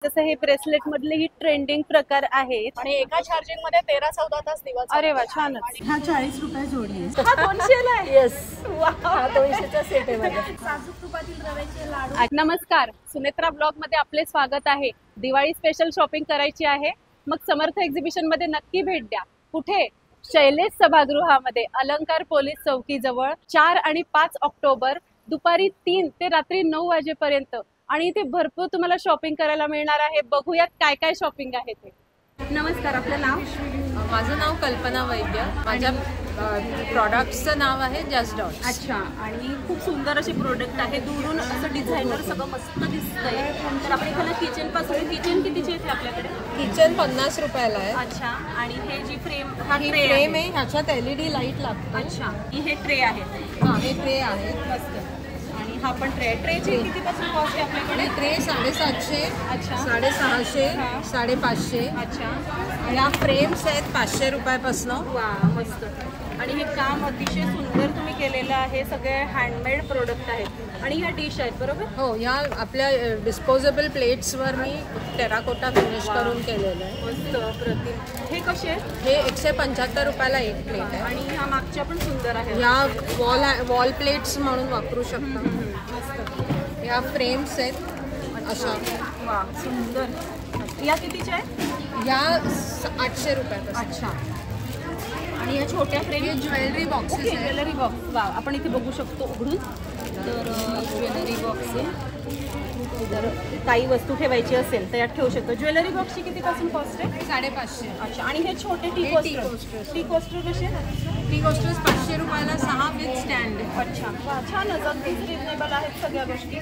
जसं हे ब्रेसलेट मधले ही ट्रेंडिंग प्रकार आहेत आणि एका चार्जिंग मध्ये 13-14 तास दिवस. अरे वा, छानच. हा 40 रुपये जोडी आहे. हा 200 ला आहे. येस, हा 200चा सेट आहे माझा. साजूक तुपातील रव्याचे लाडू. नमस्कार, सुनेत्रा ब्लॉग मध्ये आपले स्वागत आहे. दिवाळी स्पेशल शॉपिंग करायची आहे, मग समर्थ एक्झिबिशन मध्ये नक्की भेट द्या. कुठे? शैलेश सभागृहामध्ये, अलंकार पोलीस चौकी जवळ. 4 आणि 5 ऑक्टोबर दुपारी 3 ते रात्री 9 वाजेपर्यंत. आणि इथे भरपूर तुम्हाला शॉपिंग करायला मिळणार आहे. बघूयात काय काय शॉपिंग आहे ते. नमस्कार, आपलं नाव? माझं नाव कल्पना वैद्य. माझ्या प्रॉडक्ट्सचं नाव आहे जस्ट डॉट्स. अच्छा, आणि खूप सुंदर असे प्रोडक्ट आहे. दुरून असं डिझायनर सगळं मस्त दिसतंय. तर आपण एखादा किचन पासून, किचन कितीचे येते आपल्याकडे? किचन 50 रुपयाला आहे. अच्छा, आणि हे जी फ्रेम, ही फ्रेम आहे, ह्याच्यात LED लाईट लागतो. अच्छा, हे ट्रे आहे. हा, हे ट्रे आहे. मस्त. आणि हा पण ट्रे. ट्रेची किती पासून कॉस्ट आहे आपल्याकडे? ट्रे 750. अच्छा. 650, 550. अच्छा, या फ्रेम्स आहेत 500 रुपयापासून. वा, मस्त. आणि हे काम अतिशय सुंदर तुम्ही केलेलं आहे. सगळे हँडमेड प्रोडक्ट आहेत. आणि ह्या डिश आहेत, बरोबर? हो, या आपल्या डिस्पोजेबल प्लेट्सवर मी टेराकोटा फिनिश करून केलेलं आहे. मस्त, अप्रतिम. हे कसे आहेत? हे 175 रुपयाला एक प्लेट आहे. आणि ह्या मागच्या पण सुंदर आहे. या वॉल प्लेट्स म्हणून वापरू शकता. मस्त. या फ्रेम्स आहेत अशा. वा, सुंदर. या कितीच्या आहेत? या 800 रुपयापासून. अच्छा. आणि या छोट्या फ्रेम? हे ज्वेलरी बॉक्सेस आहेत. Jewellery box. वा, आपण इथे बघू शकतो उघडून. तर ज्वेलरी बॉक्स आहे. जर काही वस्तू ठेवायची असेल तर यात ठेवू शकतो. ज्वेलरी बॉक्सची कितीपासून कॉस्ट आहे? 550. अच्छा. आणि हे छोटे टी हे coaster? Tea coasters. Tea coaster कसे? टी कोस्टर्स 500 रुपयाला 6 विथ स्टँड. अच्छा. वा, छानच. अगदीच रिजनेबल आहेत सगळ्या गोष्टी.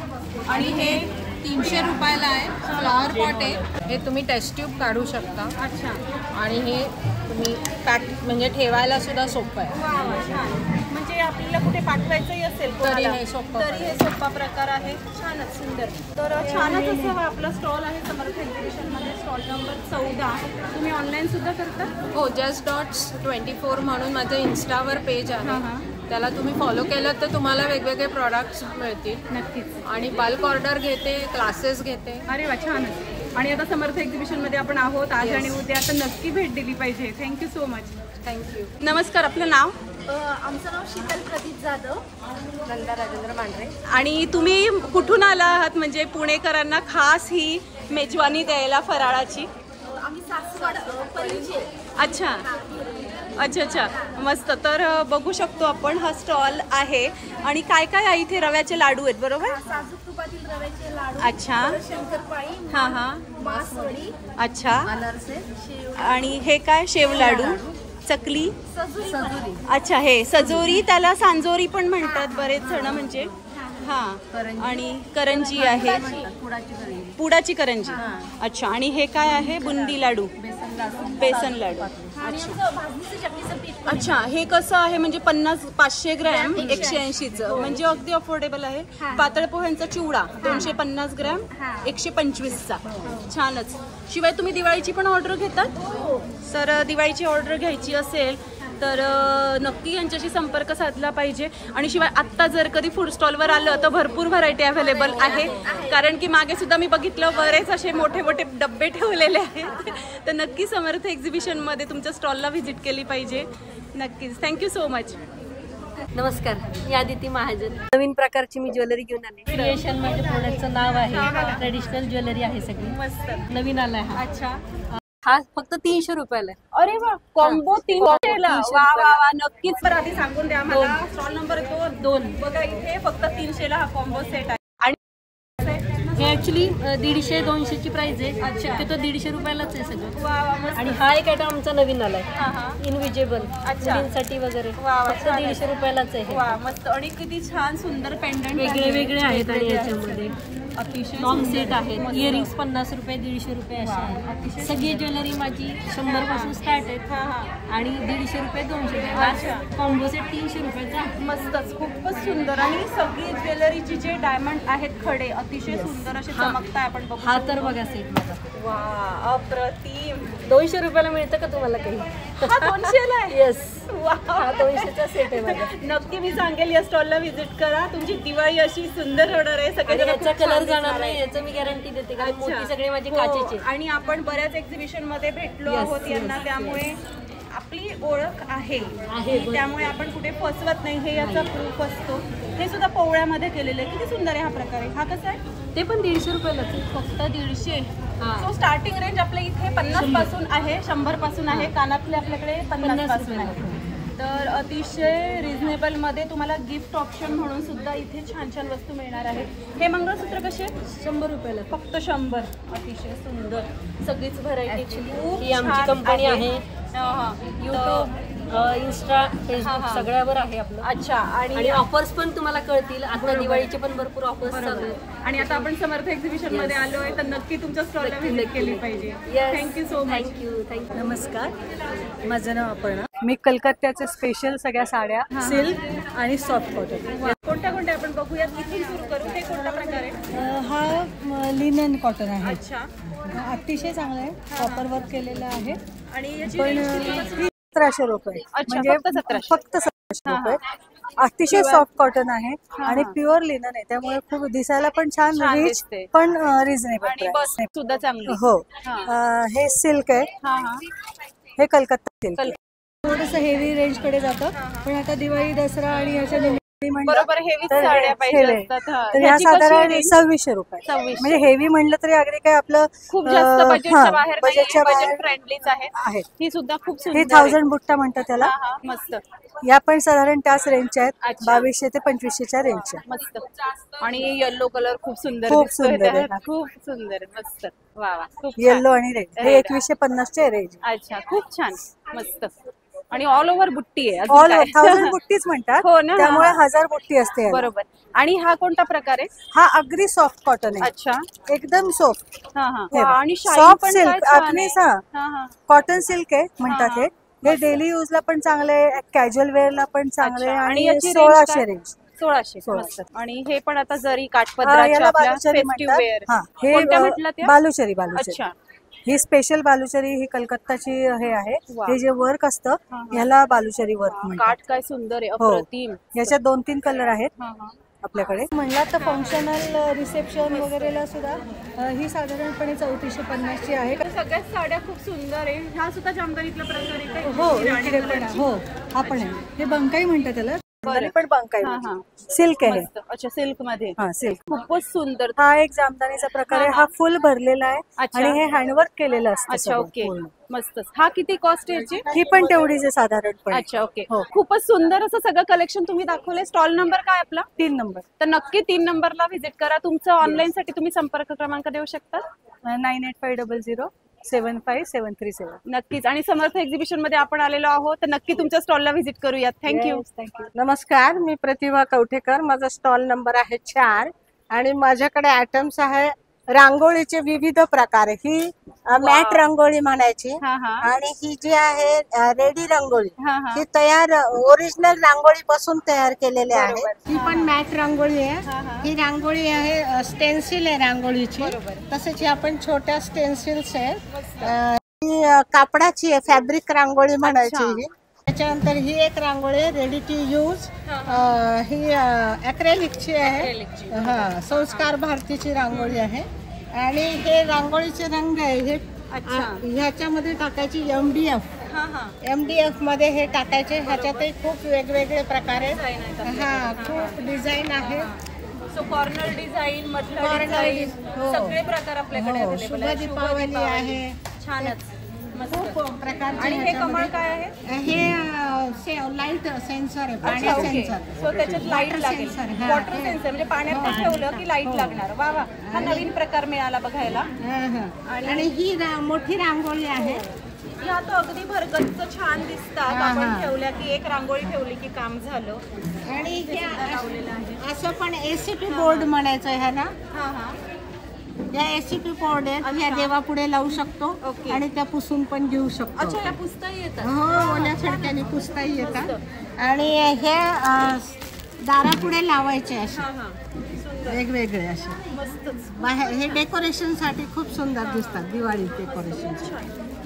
आणि हे 300 रुपयाला आहे. फ्लॉवर पॉट आहे. हे तुम्ही टेस्ट ट्यूब काढू शकता. अच्छा. आणि हे तुम्ही पॅक म्हणजे ठेवायला सुद्धा सोपं आहे. वा, वा, छान. म्हणजे आपल्याला कुठे पाठवायचंही असेल कोणाला, हे सोपं तरी हे सोपा प्रकार आहे. छानच, सुंदर. तर छानच असं हा आपला स्टॉल आहे समर्थ एक्झिबिशनमध्ये. Stall number 14. तुम्ही ऑनलाईन सुद्धा करता? हो, जस्ट डॉट्स 24 म्हणून माझं इन्स्टावर पेज आहे. त्याला तुम्ही फॉलो केलं तर तुम्हाला वेगवेगळे प्रॉडक्ट्स मिळतील. नक्कीच. आणि बल्क ऑर्डर घेते, क्लासेस घेते. अरे वा, छानच. आणि आता समर्थ एक्झिबिशनमध्ये आपण आहोत आज आणि उद्या. आता नक्की भेट दिली पाहिजे. Thank you so much. थँक्यू. नमस्कार, आपलं नाव? आमचं नाव शीतल प्रदीप जाधव. नंदा राजेंद्र मांढरे. आणि तुम्ही कुठून आला आहात? म्हणजे पुणेकरांना खास ही मेजवानी द्यायला फराळाची. आम्ही सासवड परीचे. अच्छा अच्छा अच्छा, मस्त. तर बघू शकतो आपण हा स्टॉल आहे. आणि काय काय आहे इथे? रव्याचे लाडू आहेत, बरोबर? साजूक तुपातील रव्याचे लाडू. अच्छा. शंकरपाळी. हां हां. मासवडी. अच्छा. अनारसे. शेव. आणि हे काय? शेव लाडू, चकली. सजुरी. अच्छा, हे सजोरी, त्याला सांजोरी पण म्हणतात बरेच जण. म्हणजे हां. आणि करंजी आहे, पुडाची करंजी. अच्छा. आणि हे काय आहे? बुंदी लाडू, बेसन लाडू. अच्छा अच्छा. हे कसं आहे? म्हणजे 500 ग्रॅम 180चं, म्हणजे अगदी अफोर्डेबल आहे. पातळ पोह्यांचा चिवडा 250 ग्रॅम 125चा. छानच. शिवाय तुम्ही दिवाळीची पण ऑर्डर घेतात? तर दिवाळीची ऑर्डर घ्यायची असेल तर नक्की यांच्याशी संपर्क साधला पाहिजे. आणि शिवाय आत्ता जर कधी फूड स्टॉलवर आलं तर भरपूर व्हरायटी अवेलेबल आहे. कारण की मागे सुद्धा मी बघितलं बरेच असे मोठे मोठे डब्बे ठेवलेले आहेत. तर नक्की समर्थ एक्झिबिशनमध्ये तुमच्या स्टॉलला व्हिजिट केली पाहिजे. नक्कीच. Thank you so much. नमस्कार, मी आदिती महाजन. नवीन प्रकारची मी ज्वेलरी घेऊन आले. क्रिएशन म्हणजे प्रोडक्टचं नाव आहे. ट्रेडिशनल ज्वेलरी आहे सगळी. मस्त. नवीन आलाय हा. अच्छा. हा फक्त 300 रुपयाला आहे. अरे वा, कॉम्बो 300 ला. वा वा वा, नक्कीच. तर आधी सांगून द्या मला. Stall number 2. बघा, इथे फक्त 300 ला हा कॉम्बो सेट आहे. आणि हे ऍक्च्युली 150-200 ची प्राइस आहे. अच्छा. ते तो 150 रुपयालाच आहे सगळं. वा वा, मस्त. आणि हा एक आयटम आमचा नवीन आलाय, हां हां. इनविजिबल. अच्छा. मुलींसाठी वगैरे वा वा, फक्त 150 रुपयालाच आहे. वा, मस्त. आणि किती छान सुंदर पेंडंट वेगळे वेगळे आहेत. आणि याच्यामध्ये अतिशय लॉंग सेट आहेत. इयरिंग्स 50 रुपये, 150 रुपये असे आहेत. सगळी ज्वेलरी माझी 100 पासून स्टार्ट आहेत. हां हां. आणि 150 रुपये, 200 अच्छा. रुपये. कॉम्बो सेट 300 रुपयाचा. मस्तच, खूपच सुंदर. आणि सगळी ज्वेलरीची जे डायमंड आहेत खडे अतिशय सुंदर असे चमकताय. आपण बघू. हा तर बघा सेट माझा. वा, अप्रतिम. 200 रुपयाला मिळतं का तुम्हाला काही? हा 200ला आहे. येस, वा. हा 200चा सेट आहे माझा. नक्की मी सांगेल या स्टॉलला व्हिजिट करा. तुमची दिवाळी अशी सुंदर होणार आहे. आणि सगळे याचा कलर जाणार नाही, याचं मी गॅरंटी देते, कारण मोठी सगळे माझे काचेचे. आणि आपण बऱ्याच एक्झिबिशन मध्ये भेटलो Yes, आहोत यांना, yes, त्यामुळे आपली ओळख आहे आहे, की त्यामुळे आपण कुठे फसवत नाही, हे याचा प्रूफ असतो. हे सुद्धा पोवळ्यामध्ये केलेलं आहे. किती सुंदर आहे हा प्रकार आहे. हा कसा आहे? ते पण 150 रुपयालाच आहे. फक्त 150. हा. सो स्टार्टिंग रेंज आपल्या इथे 50 पासून आहे, 100 पासून आहे. कानातले आपल्याकडे 50 पासून आहे. तर अतिशय रिझनेबल मध्ये तुम्हाला गिफ्ट ऑप्शन म्हणून सुद्धा इथे छान छान वस्तू मिळणार आहे. हे मंगळसूत्र कसे? 100 रुपयाला. फक्त 100. अतिशय सुंदर सगळीच व्हरायटी. ही आमची कंपनी आहे. युट्यूब, इन्स्टा, फेसबुक हा. सगळ्यावर आहे आपलं. अच्छा. आणि ऑफर्स पण तुम्हाला कळतील. आता दिवाळीचे पण भरपूर ऑफर्स चालू आहेत. आणि आता आपण समर्थ एक्झिबिशन मध्ये आलोय, तर नक्की तुमच्या स्टॉलला व्हिजिट केली पाहिजे. Thank you so much. थँक्यू. नमस्कार, माझं नाव अपर्णा. मी कलकत्त्याचे स्पेशल सगळ्या साड्या, सिल्क आणि सॉफ्ट कॉटन. कोणत्या कोणत्या आपण बघूयात. इथून सुरू करू. हे कोणत्या प्रकार आहे? हा लिनन कॉटन आहे. अच्छा. अतिशय चांगला आहे. कॉपर वर्क केलेलं आहे. आणि याची पण range किती? 1700 रुपये. अच्छा, म्हणजे फक्त 1700. फक्त 1700 रुपये. अतिशय सॉफ्ट कॉटन आहे आणि प्युअर लिनन आहे, त्यामुळे खूप दिसायला पण छान, छान रिच दिसते. पण रिझनेबल आणि बस सुद्धा चांगली. हो. हे सिल्क आहे. हे कलकत्ता सिल्क. थोडंसं हेवी रेंज कडे जातं, पण आता दिवाळी, दसरा आणि याच्या निमित्ताने म्हणलं बरोबर. हेवी तर साड्या पाहिजे हेवी. असतात. हा. तर ह्या ह्याची कशी साधारण range? 2600 रुपये. 2600. म्हणजे हेवी म्हणलं तरी अगदी काय आपलं खूप जास्त बजेटच्या बाहेर बजेटच्या बजेट बाहेर फ्रेंडलीच आहे. आहेत. ही सुद्धा खूप हे सुंदर आहे. 1000 बुट्टा म्हणतात त्याला. हा, मस्त या पण साधारण त्याच रेंजच्या आहेत. अच्छा. 2200 ते 2500च्या रेंजच्या. मस्त. आणि येलो कलर खूप सुंदर खूप दिसतोय सुंदर आहे. त्यात. खूप सुंदर. मस्त. वा वा. खूप छान. येल्लो आणि रेड हे 2150चे रेंज. अच्छा. खूप छान. मस्त. आणि ऑल ओव्हर बुट्टी आहे. अजून ऑल काय? 1000 बुट्टीच म्हणतात. हो ना? त्यामुळे 1000 बुट्टी असते याला. बरोबर. आणि हा कोणता प्रकार आहे? हा अगदी सॉफ्ट कॉटन आहे. अच्छा. एकदम सॉफ्ट. हा हा. हे वा, बघ. आणि shine Soft पण silk, काय छान अगदी आहे. सा. हा हा. कॉटन सिल्क आहे म्हणतात हे. हे डेली युजला पण चांगले आहे, कॅज्युअल वेअरला पण चांगले आहे. अच्छा. आणि आणि याची range 1600 काय? रेंज. 1600. मस्त. आणि हे पण आता जरी हा, काठपदराच्या याला आपल्या बालुचरी फेस्टिव्ह म्हणतात. वेअर. हा, हे कोणत्या म्हटलं त्या? बालुचरी. अच्छा. ही स्पेशल बालुचरी, ही कलकत्ताची हे आहे. वा. हे जे वर्क असतं ह्याला बालुचरी वर्क म्हणतात. काठ काय सुंदर आहे. हो. अप्रतिम. याच्यात 2-3 कलर आहेत हा हा. आपल्याकडे. म्हणलं तर फंक्शनल रिसेप्शन वगैरेला सुद्धा ही साधारणपणे 3450 ची आहे. सगळ्याच साड्या खूप सुंदर आहे. ह्या सुद्धा जामदानीतला प्रकार आहे का? हो, ही राणी इकडे पण कलरची. हो, हा पण आहे. हे बंकाई म्हणतात त्याला. बरं. पण बंकाई हा हा. सिल्क आहे. मस्त. अच्छा. सिल्क मध्ये. हा, सिल्क. खूपच सुंदर. हा एक जामदानीचा प्रकार आहे. हा फुल भरलेला आहे अच्छा. आणि हे हँडवर्क केलेलं असतं अच्छा. सगळं ओके. पूर्ण. मस्तच. हा किती कॉस्ट आहे याची? ही पण तेवढीच आहे साधारणपणे. अच्छा. ओके. हो. खूपच सुंदर असं सगळं कलेक्शन तुम्ही दाखवलंय. स्टॉल नंबर काय आपला? 3 नंबर. तर नक्की 3 नंबरला व्हिजिट करा. तुमचं ऑनलाईन साठी तुम्ही संपर्क क्रमांक देऊ शकता? 9850075737. नक्कीच. आणि समर्थ एक्झिबिशन मध्ये आपण आलेलो आहोत, तर नक्की तुमच्या स्टॉलला व्हिजिट करूयात. थँक्यू. नमस्कार, मी प्रतिभा कवठेकर. माझा स्टॉल नंबर आहे 4 आणि माझ्याकडे आयटम्स आहे रांगोळीचे विविध प्रकार. ही मॅट रांगोळी म्हणायची हा हा. आणि ही जी आहे रेडी रांगोळी, हा हा. ही तयार ओरिजिनल रांगोळी पासून तयार केलेली आहे. ही पण मॅट रांगोळी आहे. ही रांगोळी आहे स्टेन्सिल आहे रांगोळीची. तसेच आपण छोट्या स्टेन्सिल्स आहे. ही कापडाची आहे, फॅब्रिक रांगोळी म्हणायची ही. त्याच्यानंतर ही एक रांगोळी आहे रेडी टू यूज. ही अक्रेलिकची आहे. हा, संस्कार भारतीची रांगोळी आहे. आणि हे रांगोळीचे रंग आहे हे ह्याच्यामध्ये टाकायची MDF. MDF मध्ये हे टाकायचे. ह्याच्यातही खूप वेगवेगळे प्रकार आहेत. हा, खूप डिझाईन आहे. सो कॉर्नर डिझाईन, मधलं Corner डिझाईन, हो. सगळे प्रकार आपल्याकडे हो, available आहे. शुभ दीपावली आहे. छानच. खूप प्रकारचे. आणि हे कमळ काय आहे? हे लाईट सेन्सर आहे, अच्छा. पाणी ओके. सेन्सर. सो त्याच्यात लाईट Water लागेल. sensor, हा. वॉटर सेन्सर म्हणजे पाण्यात ते ठेवलं की लाईट लागणार. वा वा. हा नवीन प्रकार मिळाला बघायला. आणि ही मोठी रांगोळी आहे. ह्या तो अगदी भरगच्च छान दिसतात. आपण ठेवल्या की एक रांगोळी ठेवली की काम झालं. आणि हे असं पण ACP बोर्ड म्हणायचं ह्याला. हा हा. या ACP बोर्ड आहेत. ह्या देवापुढे लावू शकतो ओके. आणि त्या पुसून पण घेऊ शकतो. अच्छा. या पुस्तकही येतात. हो, ओल्या छडक्याने पुसताही येतात. आणि हे दारापुढे लावायचे असे हा हा. सुंदर. वेगवेगळे असे. मस्तच. बाहेर हे डेकोरेशन साठी खूप सुंदर दिसतात. दिवाळी डेकोरेशन.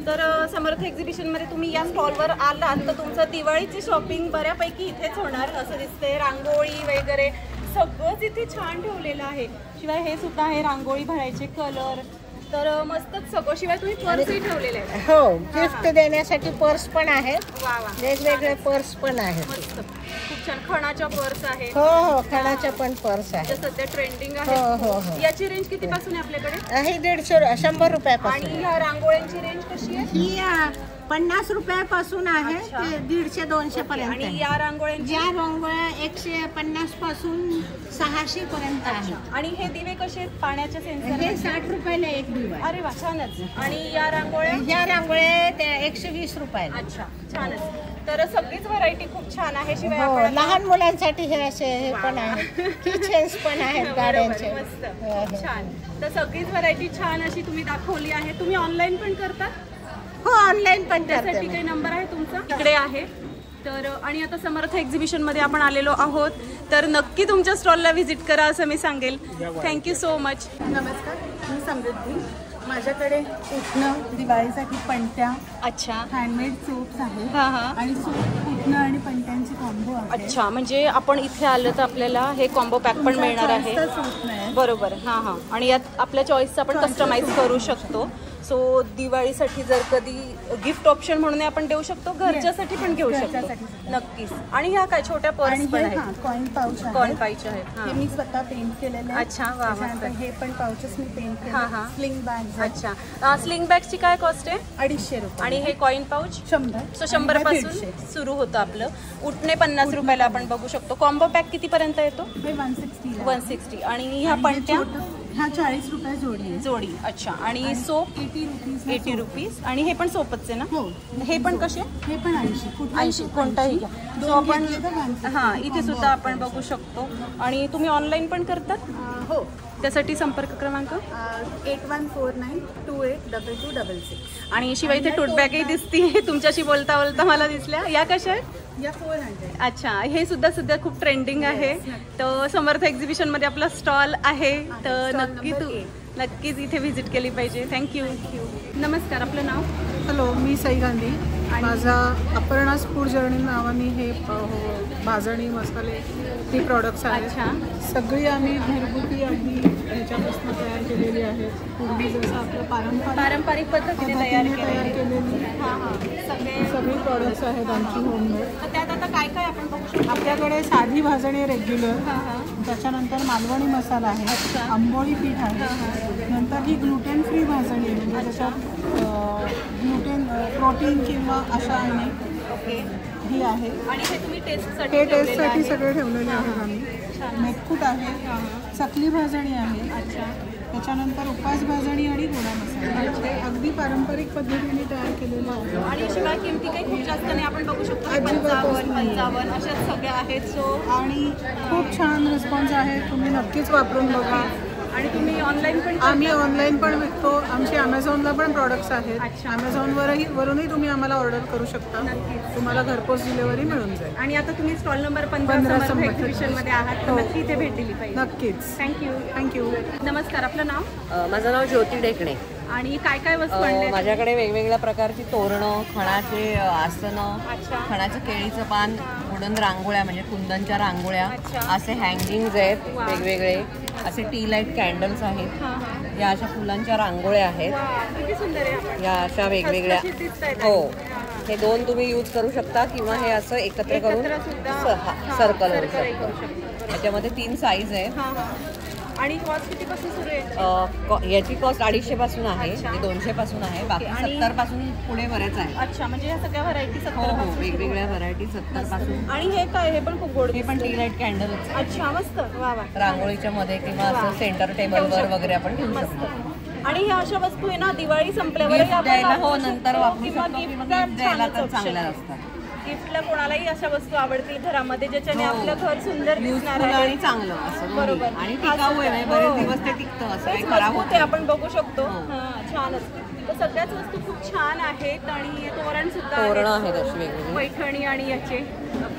तर समर्थ एक्झिबिशनमध्ये तुम्ही या स्टॉलवर आलात तर तुमचं दिवाळीची शॉपिंग बऱ्यापैकी इथेच होणार असं दिसतंय. रांगोळी वगैरे सगळंच इथे छान ठेवलेलं आहे. शिवाय हे सुद्धा आहे रांगोळी भरायचे कलर, तर मस्तच सगळं. शिवाय तुम्ही पर्सही ठेवलेले आहेत. हो, गिफ्ट देण्यासाठी पर्स पण आहेत, वा वा, वेगवेगळे पर्स पण आहेत. मस्त, खूप छान. खणाच्या पर्स आहे, हो हो, खणाच्या पण पर्स जे आहेत. सध्या ट्रेंडिंग हो आहे. हो हो. याची रेंज किती पासून आहे आपल्याकडे? ही 100 रुपयापासून. आणि ह्या रांगोळ्यांची रेंज कशी आहे? ही 50 रुपयापासून आहे अच्छा. ते 150-200 पर्यंत आणि आहे. या रांगोळ्यांची ज्या रांगोळ्या 150 पासून 600 पर्यंत आहे. आणि हे दिवे कसे आहेत? पाण्याच्या सेन्सर. हे 60 रुपयाला एक दिवा. अरे वा, छानच. आणि या रांगोळ्या? ह्या रांगोळ्या त्या 120 रुपयाला. अच्छा, छानच. तर सगळीच व्हरायटी खूप छान आहे. शिवाय हो, आपण लहान मुलांसाठी हे असे हे पण आहेत, किचन्स पण आहेत बरोबर, गाड्यांचे. मस्त, खूप छान. तर सगळीच व्हरायटी छान अशी तुम्ही दाखवली आहे. तुम्ही ऑनलाईन पण करता? हो, ऑनलाईन पण त्यासाठी करते. काही नंबर आहे तुमचा? इकडे आहे. तर आणि आता समर्थ एक्झिबिशनमध्ये आपण आलेलो आहोत, तर नक्की तुमच्या स्टॉलला व्हिजिट करा असं मी सांगेल. Thank you so much. नमस्कार, मी समृद्धी. माझ्याकडे उठणं, दिवाळीसाठी पणत्या, अच्छा, हँडमेड सोप्स आहेत हां हां. आणि सूप उठणं आणि पणत्यांची कॉम्बो आहे. अच्छा, म्हणजे आपण इथे आलं तर आपल्याला हे कॉम्बो पॅक पण मिळणार आहे. उठणं आहे. बरोबर, हां हां. आणि यात आपल्या चॉईसचं आपण कस्टमाइज करू शकतो. सो दिवाळीसाठी जर कधी गिफ्ट ऑप्शन म्हणून आपण देऊ शकतो, घरच्यासाठी पण घेऊ शकतो. घरच्यासाठी. नक्कीच. आणि ह्या काय छोट्या पर्स आणि पण हे आहेत, कॉइन पाऊच आहे. कॉइन पाहिजे आहेत. हे हां. मी स्वतः पेंट केलेले आहेत. अच्छा, वा, मस्त. त्याच्यानंतर हे पण पाऊचेस मी पेंट हां, हां. केले. स्लिंग बॅग अच्छा, स्लिंग बॅगची काय कॉस्ट आहे? 250 रुपये. आणि हे कॉइन पाऊच 100. सो 100 पासून सुरू होतं आपलं. उठणे 50 रुपयाला आपण बघू शकतो. कॉम्बो पॅक कितीपर्यंत येतो? हे 160 ला. 160. आणि ह्या पणत्या हा 40 रुपये जोडी आहे. जोडी. अच्छा, आणि सोप 80 रुपीज. 80 रुपीज. आणि हे पण सोपच आहे ना? हो. हे पण कसे? हे पण 80. 80. कोणताही घ्या. सो आपण हां, इथे सुद्धा आपण बघू शकतो. आणि तुम्ही ऑनलाईन पण करतात? हो. त्यासाठी संपर्क क्रमांक? 8149282266. आणि शिवाय इथे टोट बॅगही दिसते. तुमच्याशी बोलता बोलता मला दिसल्या. या कशा आहेत? या 400. अच्छा, हे सुद्धा सध्या खूप ट्रेंडिंग आहे. तर समर्थ एक्झिबिशनमध्ये आपला स्टॉल आहे, तर नक्कीच इथे व्हिजिट केली पाहिजे. थँक्यू. नमस्कार, आपलं नाव? हॅलो, मी सई गांधी. माझा अपर्णास फूड जर्नी नावाने हे भाजणी मसाले ही प्रॉडक्ट्स आहेत. अच्छा. सगळी आम्ही घरगुती अगदी ह्याच्यापासून तयार केलेली आहेत. पूर्वी जसं आपलं पारंपरिक पद्धतीने तयार केलेली हां हां. सगळी प्रॉडक्ट्स आहेत आमची होममेड. तर त्यात आता काय काय आपण बघू शकतो? आपल्याकडे साधी भाजणी रेग्युलर, हां हां. त्याच्यानंतर मालवणी मसाला आहे, आंबोळी पीठ आहे, नंतर ही ग्लुटेन फ्री भाजणी आहे, म्हणजे त्याच्यात ग्लुटेन प्रोटीन किंवा अशा आहे. ओके. ही आहे. आणि हे तुम्ही टेस्टसाठी हे ठेवलेलं टेस्टसाठी आहे. सगळे ठेवलेले आहेत आम्ही. मेथकूट आहे, चकली भाजणी आहे, अच्छा. त्याच्यानंतर उपास भाजणी आणि गोडा मसाला. हे अगदी पारंपरिक पद्धतीने तयार केलेलं आहे. आणि शिवाय किमती काही खूप जास्त नाही, आपण बघू शकतो अजिबातच 55 अशाच सगळ्या आहेत. सो आणि खूप छान रिस्पॉन्स आहे, तुम्ही नक्कीच वापरून बघा. आणि तुम्ही ऑनलाईन पण आम्ही ऑनलाईन पण विकतो. आमची अमेझॉनला पण प्रॉडक्ट्स आहेत. अच्छा. अमेझॉनवरूनही तुम्ही आम्हाला ऑर्डर करू शकता. तुम्हाला घरपोच डिलिव्हरी मिळून जाईल. आणि आता तुम्ही स्टॉल नंबर 15 15 समर्थ एक्झिबिशनमध्ये आहात, तर हो. नक्की इथे भेट दिली पाहिजे. नक्कीच. थँक्यू. थँक्यू. नमस्कार, आपलं नाव? माझं नाव ज्योती ढेकणे. आणि काय काय वस्तू आणल्या? माझ्याकडे वेगवेगळ्या प्रकारची तोरणं, खणाचे आसनं, अच्छा. खणाचं केळीचं पान, वुडन रांगोळ्या म्हणजे कुंदनच्या रांगोळ्या, अच्छा. असे हँगिंग्ज आहेत वा. वेगवेगळे, असे टी लाईट कॅन्डल्स आहेत, हां हां. या अशा फुलांच्या रांगोळ्या आहेत, वा, किती सुंदर आहे. आपण या अशा वेगवेगळ्या. खसखशीत दिसतायत. हो, हां, हां. हे 2 तुम्ही यूज करू शकता किंवा हे असं एकत्र करून सुद्धा सर्कल होऊ सर्कलही करू शकतं. शकतो. याच्यामध्ये 3 साईज आहेत. हां हां. आणि कॉस्ट कितीपासून सुरू आहे? याची कॉस्ट 250 पासून आहे, अच्छा. म्हणजे 200 पासून आहे, बाकी ओके. आणि 70 पासून पुढे बरेच आहे. अच्छा, म्हणजे ह्या सगळ्या व्हरायटी हो 70 हो, पासून सुरू वेगवेगळ्या व्हरायटी 70 पासून. आणि हे काय? हे पण खूप गोड हे पण टी लाईट कॅन्डल्स अच्छा, मस्त. वा वा. रांगोळीच्या मध्ये किंवा वा. असं सेंटर टेबलवर वगैरे आपण ठेवू शकतो. मस्त. आणि ह्या अशा वस्तू आहे ना, दिवाळी संपल्यावर गिफ्ट द्यायला हो नंतर वापरू किंवा शकतो किंवा गिफ्ट गिफ्ट द्यायला तर चांगल्या असतात. गिफ्टला कोणालाही अशा वस्तू आवडतील घरामध्ये, ज्याच्याने हो. आपलं घर सुंदर दिसणार युजफुल आहे. आणि चांगलं असं बरोबर. दोन्ही. आणि टिकाऊ आहे, म्हणजे बरेच दिवस ते टिकतं, असं काही खराब मजबूत होत आहे, नाही. आपण बघू शकतो. हो. हां, छानच. तर सगळ्याच वस्तू खूप छान आहेत. आणि तोरण सुद्धा तोरणं आहेत अशी वेगवेगळी. पैठणी आणि याचे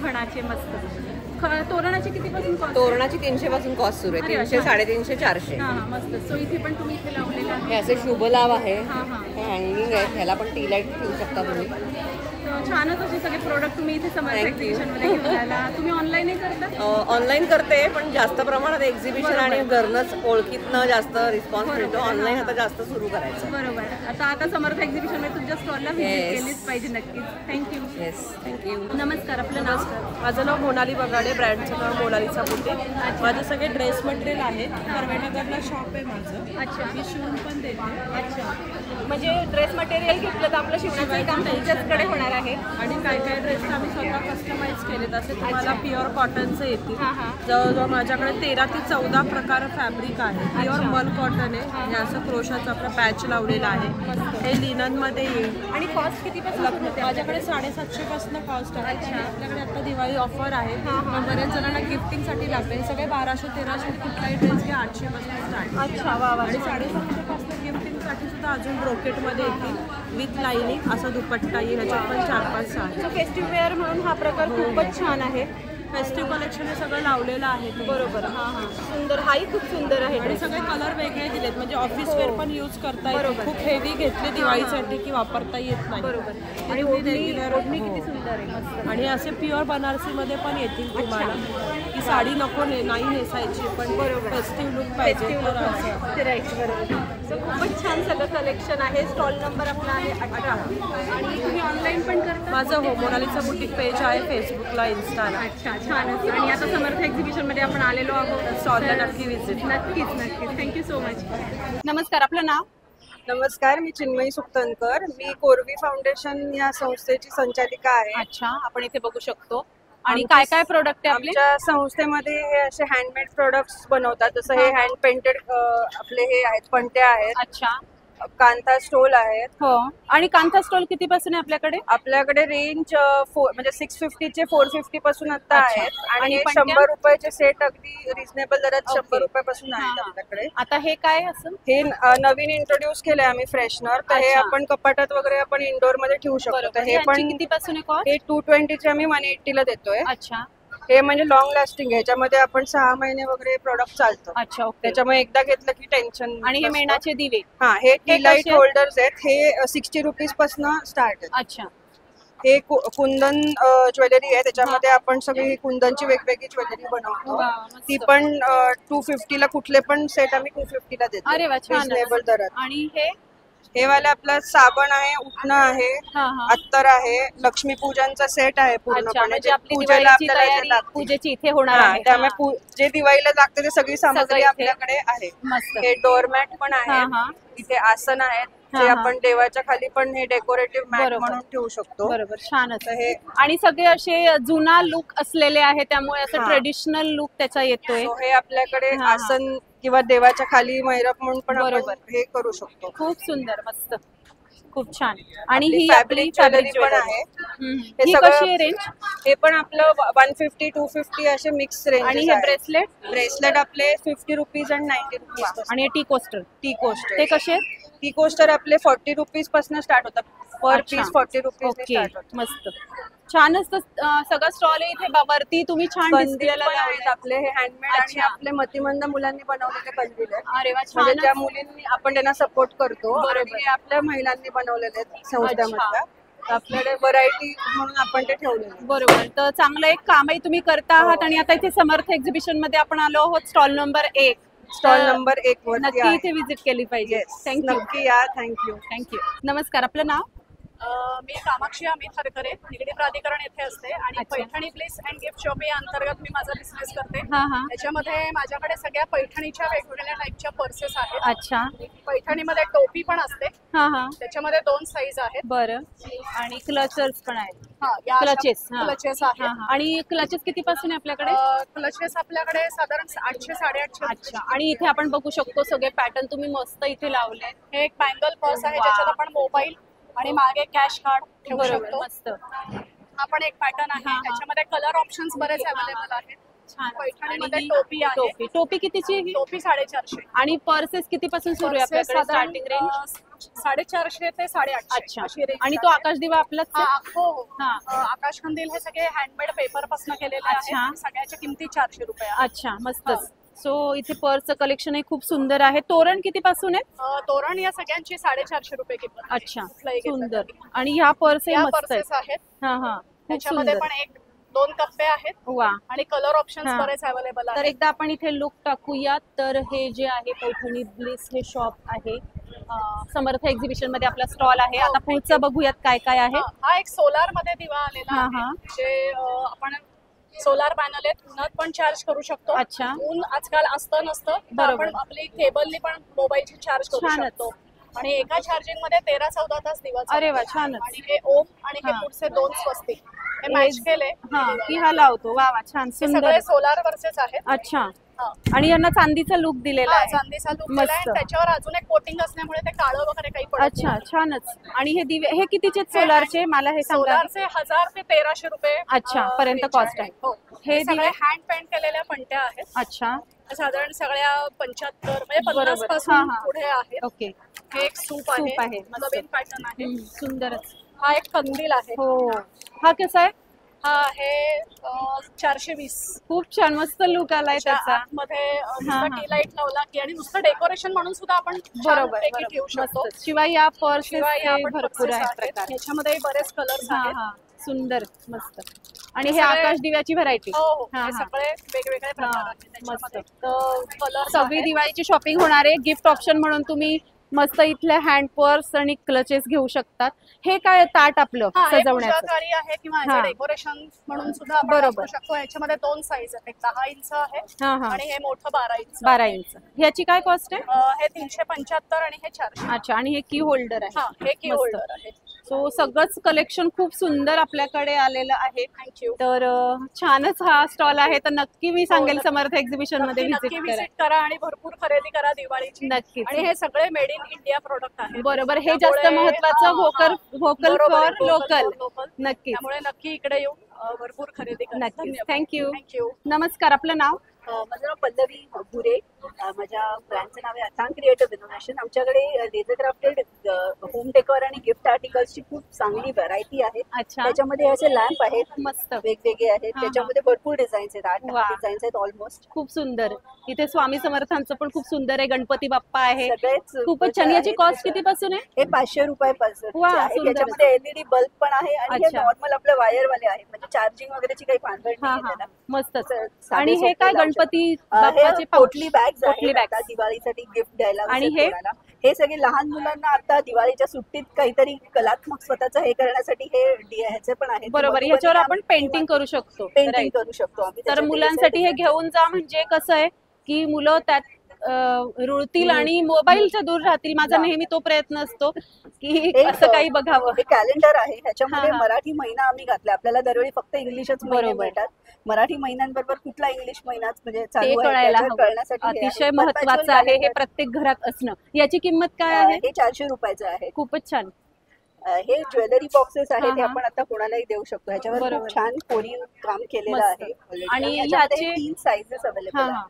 खणाचे मस्त. तोरणाची कितीपासून cost? तोरणाची 300 पासून कॉस्ट सुरू आहे. 300, 350, 400. हा हा मस्त. सो इथे पण तुम्ही इथे लावलेलं आहे. हे असे शुभ लाभ आहे. हा हा हे हँगिंग आहे. ह्याला पण टी लाईट ठेवू शकता तुम्ही. तर छानच असे सगळे प्रोडक्ट तुम्ही इथे समर्थ एक्झिबिशन मध्ये घेऊन आला. तुम्ही ऑनलाईनही करता? ऑनलाईन करते पण जास्त प्रमाणात एक्झिबिशन आणि घरनंच ओळखीतनं जास्त रिस्पॉन्स मिळतो. ऑनलाईन आता जास्त सुरू करायचं. बरोबर. आता समर्थ एक्झिबिशन मध्ये तुमच्या स्टॉलला व्हिजिट केलीच पाहिजे नक्कीच. थँक्यू. Yes, thank you. नमस्कार, आपलं नाव? माझं नाव मोनाली बगाडे, ब्रँडचं नाव मोनालीचा बुटीक. माझे सगळे ड्रेस मटेरियल आहेत. कर्वेनगरला शॉप आहे माझं. अच्छा. मी शिवून पण देते. अच्छा, म्हणजे ड्रेस मटेरियल घेतलं तर आपलं शिवण्याचं काम तुमच्याचकडे होणार आहे. आणि काय काय ड्रेस आम्ही स्वतः कस्टमाइज केलेत. असे तुम्हाला प्युअर कॉटनचे येतील. हां हां. जवळजवळ माझ्याकडे 13 ते 14 प्रकार फॅब्रिक आहे. प्युअर मल कॉटन आहे. हे असं क्रोशाचा आपला पॅच लावलेला आहे. हे लिनन मध्ये येईल. आणि कॉस्ट कितीपासून सुरू होते? माझ्याकडे 750 पासून कॉस्ट आहे. आपल्याकडे आता दिवाळी ऑफर आहे. पण बऱ्याच जणांना गिफ्टिंगसाठी लागते. हे सगळे 1200-1300 कुठलाही ड्रेस घ्या 800 पासून स्टार्ट. अच्छा, वा वा. आणि 750 पासून गिफ्टिंगसाठी सुद्धा अजून ब्रोकेटमध्ये येतील विथ लाईनिंग असा दुपट्टा येईल. ह्याच्यात पण 4-5 आहे. सो फेस्टिव्ह वेअर म्हणून हा प्रकार खूपच छान आहे. फेस्टिव्ह कलेक्शन हे सगळं लावलेलं आहे. बरोबर. हां हां, सुंदर. हाही खूप सुंदर आहे. आणि सगळे कलर वेगळे दिलेत म्हणजे ऑफिस वेअर पण यूज करता येईल. खूप हेवी घेतले दिवाळीसाठी की वापरता येत नाही. बरोबर. आणि ओढणी किती सुंदर आहे. मस्त. आणि असे प्युअर बनारसी मध्ये पण येतील तुम्हाला की साडी नको नाही नेसायची पण फेस्टिव्ह लुक पाहिजे तर असं. राईट, बरोबर. सो खूपच छान सगळं कलेक्शन आहे. स्टॉल नंबर आपला आहे 18. आणि तुम्ही ऑनलाईन पण करता? माझं हो मोनालीचा बुटीक पेज आहे फेसबुकला, इन्स्टाला. अच्छा, छानच. आणि आता समर्थ एक्झिबिशन मध्ये आपण आलेलो आहोत. स्टॉलला नक्की विजिट. नक्कीच. Thank you so much. नमस्कार, आपलं नाव? नमस्कार, मी चिन्मयी सुक्तनकर. मी कोरवी फाउंडेशन या संस्थेची संचालिका आहे. अच्छा, आपण इथे बघू शकतो. आणि काय काय प्रोडक्ट आहे आपले? आमच्या संस्थेमध्ये हे असे हँडमेड प्रोडक्ट्स बनवतात. जसं हे हँड पेंटेड आपले हे आहेत, पणत्या आहेत. अच्छा, कांथा स्टोल आहेत. हो. आणि कांथा स्टॉल कितीपासून आहे आपल्याकडे? आपल्याकडे रेंज म्हणजे 650 चे 450 पासून आता अच्छा. आहेत. आणि आणि पणत्या? 100 रुपयाचे सेट अगदी रिझनेबल दरात ओके. 100 रुपयापासून आहेत हां. आपल्याकडे. आता हे काय असं? हे नवीन इंट्रोड्यूस केले आम्ही फ्रेशनर. तर हे अच्छा. आपण कपाटात वगैरे आपण इंडोर मध्ये ठेवू शकतो. तर हे पण कितीपासून आहे कॉस्ट? हे 220 चे आम्ही 180 ला देतोय. अच्छा हे म्हणजे लॉंग लास्टिंग आहे. ह्याच्यामध्ये आपण 6 महिने वगैरे प्रोडक्ट चालतं. अच्छा, ओके. त्याच्यामुळे एकदा घेतलं की टेन्शन. आणि हे मेणाचे दिवे? हा, हे टी लाईट कसे? होल्डर्स आहेत. हे 60 रुपीज पासून स्टार्ट आहेत. अच्छा, हे कुंदन ज्वेलरी आहे. त्याच्यामध्ये आपण सगळी कुंदनची वेगवेगळी ज्वेलरी बनवतो. वा, मस्त. ती पण 250 ला कुठले पण सेट आम्ही 250 ला देतो. अरे वा, छान. रिझनेबल दरात. आणि हे? हे वाले आपलं साबण आहे, उठणं आहे, हा हा. अत्तर आहे, लक्ष्मी पूजनचा सेट आहे अच्छा, पूर्णपणे. म्हणजे जे आपली पूजेला दिवाळीची आपल्याला जे तयारी लागते. पूजेची इथे होणार हा, आहे. त्यामुळे हा. जे दिवाळीला लागते ते सगळी सामग्री इथे. आपल्याकडे आहे. मस्त. हे डोअरमॅट पण हा, आहे. हा. इथे आसन आहेत हा, जे हा. आपण देवाच्या खाली पण हे डेकोरेटिव्ह मॅट बरोबर. म्हणून ठेवू शकतो. बरोबर, छानच. तर हे आणि सगळे असे जुना लुक असलेले आहे त्यामुळे असं हा. ट्रेडिशनल लुक त्याचा येतोय. So हे आपल्याकडे हा, हा. आसन किंवा देवाच्या खाली मैरप म्हणून पण आपण बरोबर. हे करू शकतो. खूप सुंदर, मस्त, खूप छान. आणि आपली ही fabric आपली jewelry fabric पण jewelry. आहे. हम्म. हे ही सगळं- कशी आहे रेंज? हे पण आपलं 150, 250 असे मिक्स रेंज. आणि हे ब्रेसलेट? ब्रेसलेट आपले 50 रुपीज आणि 90 रुपीज. आणि टी कोस्टर टी कोस्टर. ते कसे आहेत? टी कोस्टर आपले 40 रुपीज पासून स्टार्ट होतात. पर अच्छा. पीस 40 रुपीज ओके, स्टार्ट होतात. मस्त, छानच. सगळा स्टॉल आहे इथे वरती. तुम्ही छान कंदील डिस्प्लेला पण आहेत आपले. हे हँडमेड आणि अच्छा. आपले मतिमंद मुलांनी बनवलेले कंदील आहेत. अरे वा, म्हणजे छान. ज्या मुलींनी आपण त्यांना सपोर्ट करतो बरोबर. आणि हे आपल्या महिलांनी बनवलेले आहेत संस्थामधल्या. तर आपल्याकडे व्हरायटी म्हणून आपण ते ठेवलेले आहेत. बरोबर. तर चांगलं एक कामही तुम्ही करता आहात. आणि आता इथे समर्थ एक्झिबिशन मध्ये आपण आलो आहोत. Stall number 1. स्टॉल नंबर 1 वरती नक्की आहे. इथे विजिट केली पाहिजे. Yes, thank you. नक्की या. थँक्यू. थँक्यू. नमस्कार, आपलं नाव? मी कामाक्षी अमित हरकरे, निगडी प्राधिकरण येथे असते आणि अच्छा. Paithani place and gift shop या अंतर्गत मी माझा बिझनेस करते. हा हा. त्याच्यामध्ये माझ्याकडे सगळ्या पैठणीच्या वेगवेगळ्या टाईपच्या पर्सेस आहेत. अच्छा. पैठणीमध्ये टोपी पण असते. हा हा. त्याच्यामध्ये 2 साईज आहेत. बरं. आणि क्लचर्स पण आहेत. हा, या क्लचेस. क्लचेस हा आहेत. हा. आणि क्लचेस कितीपासून आहे आपल्याकडे? क्लचेस आपल्याकडे साधारण 800 850. अच्छा. आणि इथे आपण बघू शकतो सगळे पॅटर्न तुम्ही मस्त इथे लावले. हे एक बँगल पर्स आहे वा. ज्याच्यात आपण मोबाईल आणि मागे कॅश कार्ड ठेवू बरोबर, शकतो. मस्त, हा पण एक पॅटर्न आहे. हा, हा. त्याच्यामध्ये कलर ऑप्शन्स बरेच अवेलेबल आहेत. छान. पैठणीमध्ये आणि ही टोपी आहे. टोपी कितीची आहे ही? टोपी 450. आणि पर्सेस कितीपासून सुरू आहे आपल्याकडे स्टार्टिंग रेंज? 450 ते 850 अच्छा अशी range आणि तो आहे. आकाश दिवा आपलाच हा, आहे? हो हो हा. आकाश कंदील हे सगळे हँडमेड पेपर पासून केलेले आहेत अच्छा. आणि सगळ्याच्या किमती 400 रुपये आहेत. अच्छा मस्तच. सो इथे पर्सचं कलेक्शन हे खूप सुंदर आहे. तोरण किती पासून आहे? तोरण या सगळ्यांची 450 रुपये किंमत आहे. अच्छा कुठलंही घेतलं सुंदर. तरी. आणि ह्या पर्स या मस्त आहेत. पर्सेस आहेत हा हा खूप त्याच्यामध्ये सुंदर. पण 1-2 कप्पे आहेत वा आणि कलर ऑप्शन्स हा. बरेच अवेलेबल तर आहेत. एकदा आपण इथे लुक टाकूया. तर हे जे आहे पैठणी ब्लिस हे शॉप आहे. समर्थ एक्झिबिशन मध्ये आपला स्टॉल आहे. आता पुढचं बघूयात काय काय आहे. हा एक सोलार मध्ये दिवा आलेला हा, आहे हा. जे आपण सोलार पॅनल आहेत उन्हात पण चार्ज करू शकतो. अच्छा. ऊन आजकाल असतं नसतं तर बरोबर. आपण आपली केबलनी पण मोबाईलची चार्ज करू छानच. शकतो आणि एका चार्जिंग मध्ये 13-14 तास दिवा चालतो. अरे वा छानच. आणि हे ओम आणि हे हा. पुढचे 2 स्वस्तिक हे मॅच केले हा की हा लावतो. वा वा छान हे सुंदर. सगळे सोलार वरचेच आहेत. अच्छा हा. आणि यांना चांदीचा लुक दिलेला हा, आहे. चांदीचा लुक दिलाय मस्त. त्याच्यावर अजून एक कोटिंग असल्यामुळे ते काळं वगैरे काही पडत अच्छा नाही. छानच. आणि हे दिवे हे कितीचे आहेत सोलारचे मला हे सांगा. सोलारचे 1000 ते 1300 रुपये अच्छा, पर्यंत range cost आहे. हो. हे हे सगळे दिवे? हँड पेंट केलेल्या पंट्या आहेत. अच्छा साधारण सगळ्या 75 म्हणजे 50 बरोबर. पासून हा, हा. पुढे आहेत. ओके हे एक सूप सूप आहे. आहे नवीन पॅटर्न आहे. सुंदरच. हा एक कंदील आहे. हो हा कसा आहे? हा आहे 420. खूप छान मस्त लुक आलाय त्याचा. मध्ये हा, नुसतं हा. टी लाईट लावला की आणि नुसतं डेकोरेशन म्हणून सुद्धा आपण बरोबर छानपैकी ठेवू शकतो. मस्त. शिवाय या पर्स शिवाय या पण भरपूर purses आहेत आहेत. प्रकार. याच्यामध्ये बरेच कलर्स हा आहेत. हा सुंदर मस्त. आणि हे हे सगळे- आकाश दिव्याची व्हरायटी. हो हो हा, हे हा. सगळे वेगवेगळे प्रकार आहेत त्याच्यामध्ये. तर कलर सगळी दिवाळीची शॉपिंग होणार आहे. गिफ्ट ऑप्शन म्हणून तुम्ही मस्त इथल्या हँड पर्स आणि क्लचेस घेऊ शकतात. हे काय ताट आपलं सजवण्याचं काळी आहे किंवा हा. डेकोरेशन म्हणून सुद्धा आपण बरोबर. वापरू शकतो. याच्यामध्ये 2 साईज आहेत. एक 10 इंच आहे हा हा आणि हे मोठं 12 इंच 12 इंच. ह्याची काय कॉस्ट आहे? हे 375 आणि हे 400. अच्छा आणि हे की होल्डर आहे. हा हे की मस्त. होल्डर आहे. सो सगळंच कलेक्शन खूप सुंदर आपल्याकडे आलेलं आहे. थँक्यू. तर छानच हा स्टॉल आहे. तर नक्की मी सांगेल नक्की- समर्थ एक्झिबिशन मध्ये नक्की व्हिजिट विजिट करा. करा आणि भरपूर खरेदी करा दिवाळीची. नक्कीच. आणि हे सगळे मेड इन इंडिया प्रोडक्ट आहेत. बरोबर हे जास्त त्यामुळे- महत्वाचं. हा, व्होकल हा. व्होकल बरोबर आहे. For local. लोकल. नक्कीच त्यामुळे नक्की इकडे येऊन भरपूर खरेदी करा. नक्कीच. थँक्यू. थँक्यू. नमस्कार आपलं नाव? माझं नाव पल्लवी भुरे. माझ्या ब्रँडचं नाव आहे अथांग क्रिएटिव्ह इनोव्हेशन. आमच्याकडे लेझर क्राफ्टेड होम डेकोर आणि गिफ्ट आर्टिकल्सची खूप चांगली व्हरायटी आहे. अच्छा त्याच्यामध्ये असे लॅम्प आहेत मस्त वेगवेगळे आहेत. हा. त्याच्यामध्ये भरपूर डिझाईन्स आहेत. 8 वा. डिझाईन्स आहेत ऑलमोस्ट. खूप सुंदर. इथे स्वामी समर्थांचं पण खूप सुंदर आहे. गणपती बाप्पा आहे. सगळेच खूपच छान. याची कॉस्ट किती पासून आहे? हे 500 रुपयापासून वा, आहे. सुंदर. त्याच्यामध्ये LED बल्ब पण आहे आणि हे अच्छा. नॉर्मल आपलं वायरवाले आहे. म्हणजे चार्जिंग वगैरेची काही भानगड हा नाही हा त्याला. मस्तच. साधे आणि हे सोपे काय लावू गणपती शकतो. बाप्पाचे हे pouch? पोटली बॅग्स पोटली आहेत bags. आता दिवाळीसाठी गिफ्ट द्यायला आणि वगैरे हे? कोणाला. हे सगळे लहान मुलांना आता दिवाळीच्या सुट्टीत काहीतरी कलात्मक स्वतःच हे करण्यासाठी हे ह्याचे पण आहेत. बरोबर ह्याच्यावर आपण पेंटिंग करू शकतो. Painting Right. करू शकतो आम्ही. तर त्याच्यात मुलांसाठी हे design- घेऊन जा. म्हणजे कसं आहे की मुलं त्यात रुळतील आणि मोबाईलच्या दूर राहतील. माझा नेहमी तो प्रयत्न असतो की एक, असं काही बघावं. हे कॅलेंडर आहे. ह्याच्यामध्ये हा, हा. मराठी महिना आम्ही घातला. आपल्याला दरवेळी फक्त इंग्लिशच महिने बरोबर. मिळतात. मराठी महिन्यांबरोबर कुठला इंग्लिश महिनाच म्हणजे ते चालू आहे कळायला त्याच्यात हवं. कळण्यासाठी हे आहे. अतिशय Perpetual महत्वाचं आहे हे calendar. प्रत्येक घरात असणं. याची किंमत काय आहे? हे 400 रुपयाचं आहे. खूपच छान. हे ज्वेलरी बॉक्सेस आहेत. हा, ते हा. आपण आता कोणालाही देऊ शकतो. ह्याच्यावर बरोबर. खूप छान कोरीव काम केलेलं मस्त. आहे already. आणि ह्याच्यामध्ये ह्याचे- 3 साईजेस अवेलेबल हा, आहेत. हा.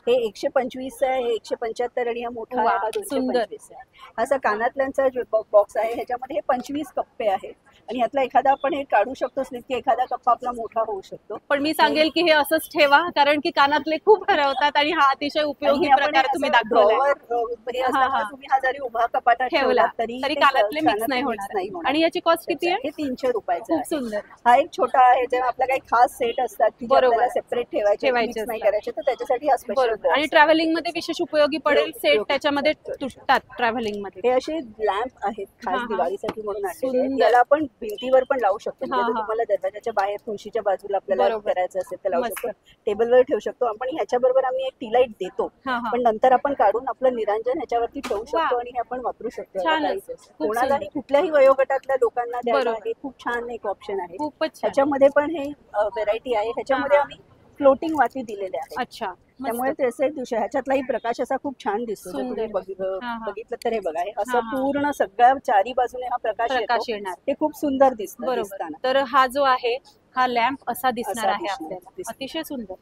हे 125 आहे, हे 175 आणि हा मोठा वा, आहे, हा सुंदर. 225 आहे. असा कानातल्यांचा बॉक्स आहे. ह्याच्यामध्ये हे 25 कप्पे आहेत आणि ह्यातला एखादा आपण हे काढू शकतो स्लिप की एखादा कप्पा आपला मोठा होऊ शकतो. पण मी सांगेल की हे असंच ठेवा कारण की कानातले खूप हरवतात आणि हा अतिशय उपयोगी आणि आपण प्रकार हे तुम्ही असं दाखवलाय. drawer, हे असल्यामुळे हा. तुम्ही हा जरी उभा कपाटात ठेवला ठेवलात तरी तरी ते कानातले मिक्स कानातले नाही mix होणार. आणि याची कॉस्ट किती आहे? हे 300 रुपयाचं खूप आहे. सुंदर. हा एक छोटा आहे जेव्हा आपला काही खास सेट असतात की जे बरोबर. आपल्याला सेपरेट ठेवायचे ठेवायचे mix नाही असतात. करायचे तर त्याच्यासाठी हा स्पेशल बरोबर. आणि ट्रॅव्हलिंग मध्ये विशेष उपयोगी पडेल. सेट उपयोगी त्याच्यामध्ये तुटतात ट्रॅव्हलिंग मध्ये. हे असे लॅम्प आहेत हा, खास हा. दिवाळीसाठी म्हणून आणलेले आहेत. सुंदर. याला आपण भिंतीवर पण लावू शकतो. हा, म्हणजे जर हा. तुम्हाला दरवाजाच्या बाहेर तुळशीच्या बाजूला आपल्याला बरोबर. करायचं असेल तर लावू मस्त. शकतो. टेबलवर ठेवू शकतो आपण. ह्याच्याबरोबर आम्ही एक टी लाईट देतो हा, हा. पण नंतर आपण काढून आपलं निरांजन ह्याच्यावरती ठेवू शकतो वा. आणि हे आपण वापरू शकतो. याला छानच. काहीच असं. खूप कोणालाही सुंदर. कुठल्याही वयोगटातल्या लोकांना द्यायला बरोबर. हे खूप छान एक ऑप्शन आहे. खूपच छान. ह्याच्यामध्ये पण हे व्हेरायटी आहे. ह्याच्यामध्ये हा. आम्ही फ्लोटिंग वाती दिलेले आहेत. अच्छा मस्त. त्यामुळे त्याचे दिवशी ह्याच्यातलाही प्रकाश असा खूप छान दिसतो. जर सुंदर. तुम्ही हा, हा. बघितलं तर हे बघा हे हा, असं हा. पूर्ण सगळ्या चारी बाजूने हा प्रकाश प्रकाश येतो. येणार. हे खूप सुंदर दिसतं बरोबर. दिसताना. तर हा जो आहे हा लॅम्प असा दिसणार असा आहे दिसणार. आपल्याला. अतिशय सुंदर.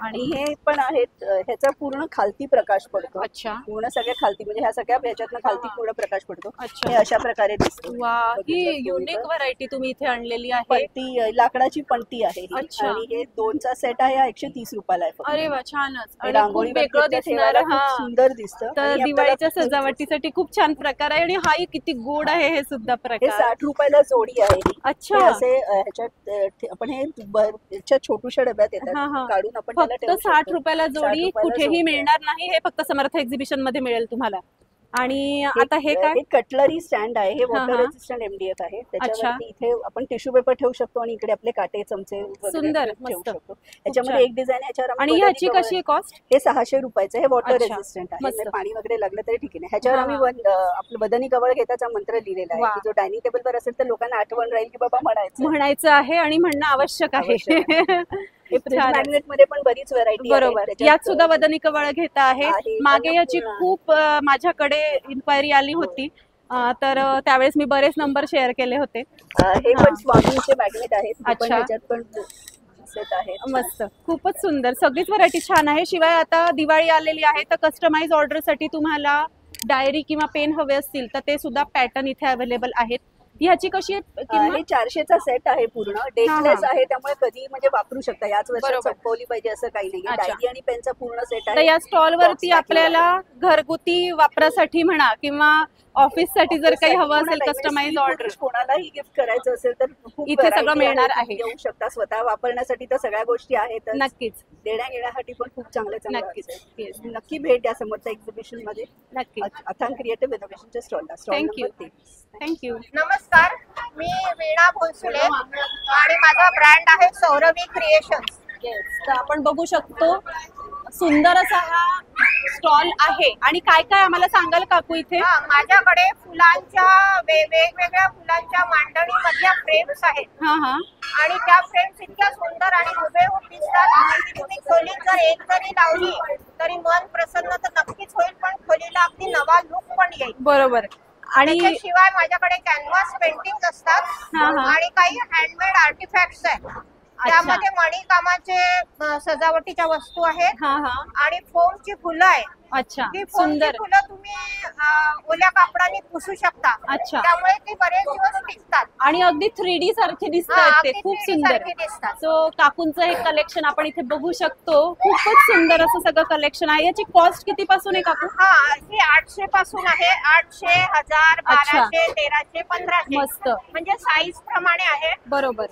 आणि हे पण आहेत ह्याचा पूर्ण खालती प्रकाश पडतो. अच्छा. पूर्ण सगळ्या खालती म्हणजे ह्या सगळ्या ह्याच्यातनं खालती पूर्ण प्रकाश पडतो. अच्छा. हे अशा प्रकारे दिसतो. वा, ही युनिक व्हरायटी तुम्ही इथे आणलेली आहे. पणती लाकडाची पणती आहे ही. अच्छा. आणि हे 2चा सेट आहे, हा 130 रुपयाला आहे फक्त. अरे वा, छानच. आणि रांगोळी खूप वेगळं दिसणार. खूप सुंदर दिसतं. तर आणि दिवाळीच्या आपल्याला सजावटीसाठी खूप छान प्रकार आहे. आणि हाही किती गोड आहे हे सुद्धा हे प्रकार. 60 रुपयाला जोडी आहे ही. अच्छा. हे असे ह्याच्यात आपण हे ह्याच्या छोटूशा डब्यात येतात, काढून आपण त्याला फक्त ठेवू 60 शकतो. रुपयाला 60 जोडी रुपयाला कुठेही जोडी मिळणार नाही. हे फक्त समर्थ एक्झिबिशन मध्ये मिळेल तुम्हाला. आणि आता हे काय? हे कटलरी स्टँड आहे. हे हा, वॉटर हा. रेजिस्टंट MDF आहे. त्याच्यावरती इथे आपण टिश्यू पेपर ठेवू शकतो आणि इकडे आपले काटे चमचे वगैरे सुंदर, ठेवू मस्त. शकतो. याच्यामध्ये एक डिझाईन ह्याच्यावर आम्ही आणि ह्याची बदली कशी आहे cover- कॉस्ट? हे 600 रुपयाचं. हे वॉटर अच्छा. रेजिस्टंट आहे. मस्त. म्हणजे पाणी वगैरे लागलं तरी ठीक आहे. ह्याच्यावर हा, आम्ही आपलं बदनी कवळ घेताचा मंत्र लिहिलेला वा. आहे की जो डायनिंग टेबल वर असेल तर लोकांना आठवण राहील की बाबा म्हणायचं आहे आणि म्हणणं आवश्यक आहे. हे फ्रिज छानच. मॅग्नेट मध्ये पण बरीच व्हरायटी बरोबर. यात सुद्धा वदनी कवळ घेता आहे. आहे. मागे याची अन्नपूर्णा. खूप माझ्याकडे इन्क्वायरी आली होती. तर त्यावेळेस मी बरेच नंबर शेअर केले होते. हे पण स्वामींचे मॅग्नेट आहेत. हे पण अच्छा. ह्याच्यात पण सेट आहेत. मस्त, खूपच सुंदर. सगळीच व्हरायटी छान आहे. शिवाय आता दिवाळी आलेली आहे तर कस्टमाइज ऑर्डरसाठी तुम्हाला डायरी किंवा पेन हवे असतील तर ते सुद्धा पॅटर्न इथे अवेलेबल आहेत. ह्याची कशी आहे किंमत? हे 400चा सेट आहे पूर्ण. डेटलेस आहे त्यामुळे कधी म्हणजे वापरू शकता. याच वर्षात बरोबर. संपवली पाहिजे असं काही नाही. अच्छा. डायरी आणि पेनचा पूर्ण सेट तर आहे. या स्टॉल वरती Box आपल्याला घरगुती वापरासाठी म्हणा किंवा ऑफिस साठी जर काही हवं असेल कोणालाही, कस्टमाइज म्हणजे ऑर्डर कोणालाही गिफ्ट करायचं असेल तर खूप इथे सगळं variety मिळणार आहे. आहे. घेऊ शकता. स्वतः वापरण्यासाठी तर सगळ्या गोष्टी आहेत. नक्कीच. देण्या घेण्यासाठी पण खूप चांगलं नक्कीच. Yes. नक्की भेट द्या समोरच्या एक्झिबिशन मध्ये. नक्कीच. अथांग क्रिएटिव्ह इनोव्हेशनच्या स्टॉलला. थँक्यू. थँक्यू. नमस्कार, मी वीणा भोसले आणि माझा ब्रँड आहे सौरभी क्रिएशन्स. तर आपण बघू शकतो सुंदर असा हा स्टॉल आहे. आणि काय काय आम्हाला सांगाल काकू इथे? माझ्याकडे फुलांच्या वेगवेगळ्या फुलांच्या मांडणीमधल्या फ्रेम्स आहेत. हा हा. आणि त्या फ्रेम्स इतक्या सुंदर आणि हुबेहूब दिसतात की तुम्ही खोलीत जर एक जरी लावली तरी मन प्रसन्न तर नक्कीच होईल, पण खोलीला अगदी नवा लुक पण येईल. बरोबर. आणि त्याच्याशिवाय माझ्याकडे कॅनव्हास पेंटिंग असतात आणि काही हँडमेड आर्टिफॅक्ट्स आहेत. त्यामध्ये मणिकामाचे सजावटीच्या वस्तू आहेत आणि फोमची फुलं आहेत. अच्छा, ही फोमची सुंदर. फुलं तुम्ही ओल्या कापडाने पुसू शकता. अच्छा. त्यामुळे ती बरेच दिवस टिकतात आणि अगदी 3D सारखे दिसतात ते. खूप सुंदर. दिसतात. सो काकूंचं हे कलेक्शन आपण इथे बघू शकतो. खूपच सुंदर असं सगळं कलेक्शन आहे. याची कॉस्ट किती पासून आहे काकू? ही 800 पासून आहे. 800, 1000, 1200, 1300, 1500. मस्त. म्हणजे साईज प्रमाणे आहे. बरोबर.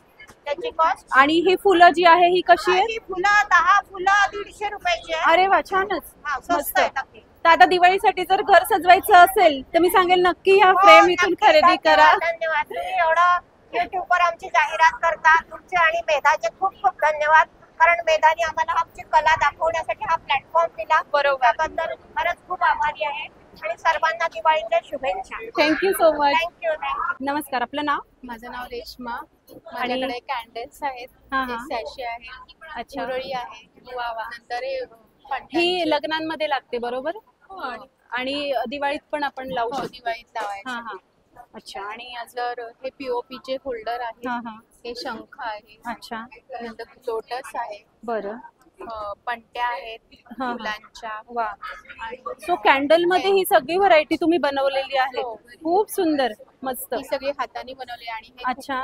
त्याची कॉस्ट. आणि ही फुलं जी आहे ही कशी आहे? ही फुलं 10 फुलं 150 रुपयाची आहे. अरे वा, छानच. स्वस्त आहेत अगदी. तर आता दिवाळीसाठी जर घर सजवायचं असेल तर मी सांगेल नक्की ह्या फ्रेम इथून खरेदी करा. धन्यवाद. तुम्ही एवढं YouTube वर आमची जाहिरात करता. तुमचे आणि मेधाचे खूप खूप धन्यवाद. कारण मेधाने आम्हाला आमची कला दाखवण्यासाठी हा प्लॅटफॉर्म दिला. बरोबर. त्याबद्दल खरंच खूप आभारी आहे आणि सर्वांना दिवाळीच्या शुभेच्छा. Thank you so much. थँक्यू. नमस्कार, आपलं नाव? माझं नाव रेश्मा. माझ्याकडे कॅन्डल्स आहेत, सॅशे आहे, अच्छा. मुरळी आहे. नंतर ही लग्नांमध्ये लागते बरोबर? आणि दिवाळीत पण आपण लावू शकतो. दिवाळीत लावायचं. अच्छा. आणि जर हे POP चे होल्डर आहे, हे शंख आहे. अच्छा. नंतर लोटस आहे. बरं. पणत्या आहेत फुलांच्या. वा. सो कॅन्डल मध्ये ही सगळी व्हरायटी तुम्ही बनवलेली आहे. खूप सुंदर, मस्त. ही सगळी हाताने बनवली आणि हे अच्छा.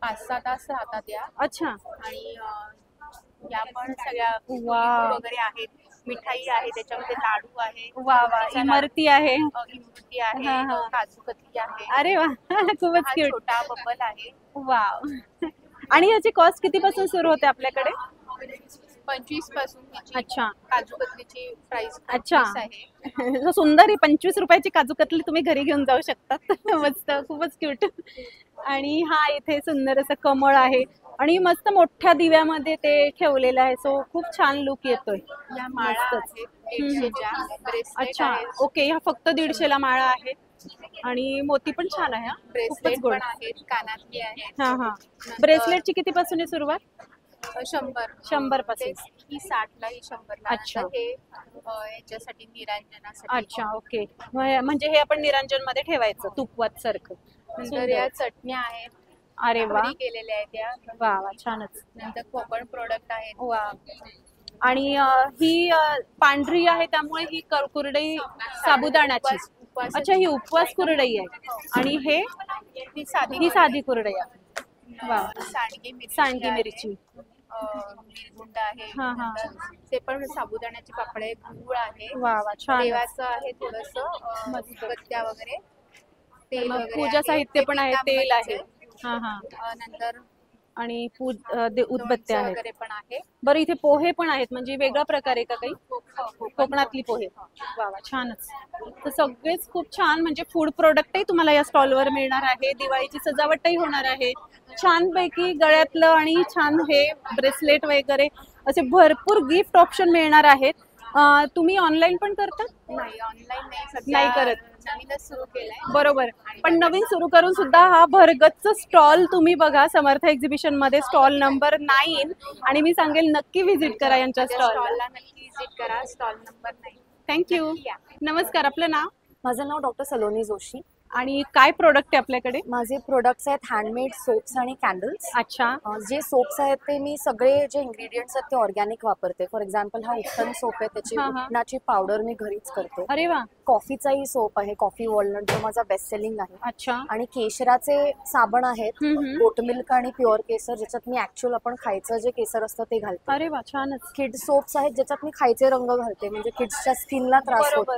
5-6 तास राहतात या. अच्छा. आणि या पण सगळ्या वगैरे आहेत. मिठाई आहे, त्याच्यामध्ये लाडू आहे. वा वा. इमरती आहे. इमरती आहे, काजू कतली आहे. अरे वा, खूपच क्यूट. छोटा बबल आहे. वा. आणि याची कॉस्ट किती पासून सुरू होते आपल्याकडे? 25 पासून. अच्छा. काजू कतलीची प्राइस अच्छा आहे. सुंदर आहे. 25 रुपयाची काजू कतली तुम्ही घरी घेऊन जाऊ शकतात. मस्त, खूपच क्यूट. आणि हा इथे सुंदर असं कमळ आहे आणि मस्त मोठ्या दिव्यामध्ये ते ठेवलेलं आहे. सो खूप छान लुक येतोय. या माळा आहेत 150च्या. अच्छा. ओके. ह्या फक्त 150ला माळा आहे आणि मोती पण छान आहे. ब्रेसलेट पण आहेत, कानातली आहेत. हा. ब्रेसलेटची किती पासून आहे सुरुवात? 100 पासून. ही 60ला, ही 100ला. अच्छा. हे याच्यासाठी निरांजनासाठी. अच्छा. ओके. म्हणजे हे आपण निरांजन मध्ये ठेवायचं तुपवात सारखं. नंतर या चटण्या आहेत. अरे वा. केलेल्या आहेत त्या. वा वा, छानच. नंतर कोकण प्रोडक्ट आहेत. वा. आणि ही पांढरी आहे त्यामुळे ही कुरडई साबुदाण्याची. अच्छा, ही उपवास कुरडई आहे. आणि हे ही साधी कुरडई आहे. वा, सांडगी मिरची, मिरगुंड आहे. हा हा, ते पण साबुदाण्याचे पापड, गुळ आहे. वा वा, छान. देवाचं आहे थोडंसं, उदबत्त्या वगैरे, तेल वगैरे पूजा आहे. साहित्य पण आहे, तेल आहे. हा हा, नंतर आणि उदबत्त्या आहेत वगैरे पण आहे. बरं, इथे पोहे पण आहेत, म्हणजे वेगळा प्रकार आहे का काही? कोकणातली पोहे. वा वा, छानच. तर सगळेच खूप छान म्हणजे फूड प्रोडक्टही तुम्हाला या स्टॉलवर मिळणार आहे. दिवाळीची सजावटही होणार आहे छानपैकी. गळ्यातलं आणि छान हे ब्रेसलेट वगैरे असे भरपूर गिफ्ट ऑप्शन मिळणार आहेत. तुम्ही ऑनलाईन पण करता? नाही, ऑनलाईन नाही करत. नवीनच सुरू केलंय. बरोबर, पण नवीन सुरू करून सुद्धा हा भरगच्च स्टॉल तुम्ही बघा समर्थ एक्झिबिशन मध्ये, स्टॉल नंबर 9. आणि मी सांगेल नक्की व्हिजिट करा यांच्या स्टॉलला, नक्की व्हिजिट करा. Stall number 9. थँक्यू. नमस्कार, आपलं नाव? माझं नाव डॉक्टर सलोनी जोशी. आणि काय प्रोडक्ट आहे आपल्याकडे? माझे प्रोडक्ट्स आहेत हँडमेड सोप्स आणि कॅन्डल्स. अच्छा. जे सोप्स आहेत ते मी सगळे जे इंग्रेडियंट्स आहेत ते ऑर्गॅनिक वापरते. फॉर एक्झाम्पल हा उपटन सोप आहे, त्याची उपटनाची पावडर मी घरीच करते. अरे वा. कॉफीचाही सोप आहे, कॉफी वॉलनट, जो माझा बेस्ट सेलिंग आहे. अच्छा. आणि केशराचे साबण आहेत, गोट मिल्क आणि प्युअर केसर, ज्याच्यात मी ऍक्च्युअल आपण खायचं जे केसर असतं ते घालते. अरे वा, छानच. किड्स सोप्स आहेत ज्याच्यात मी खायचे रंग घालते, म्हणजे किड्सच्या स्किनला त्रास होतो.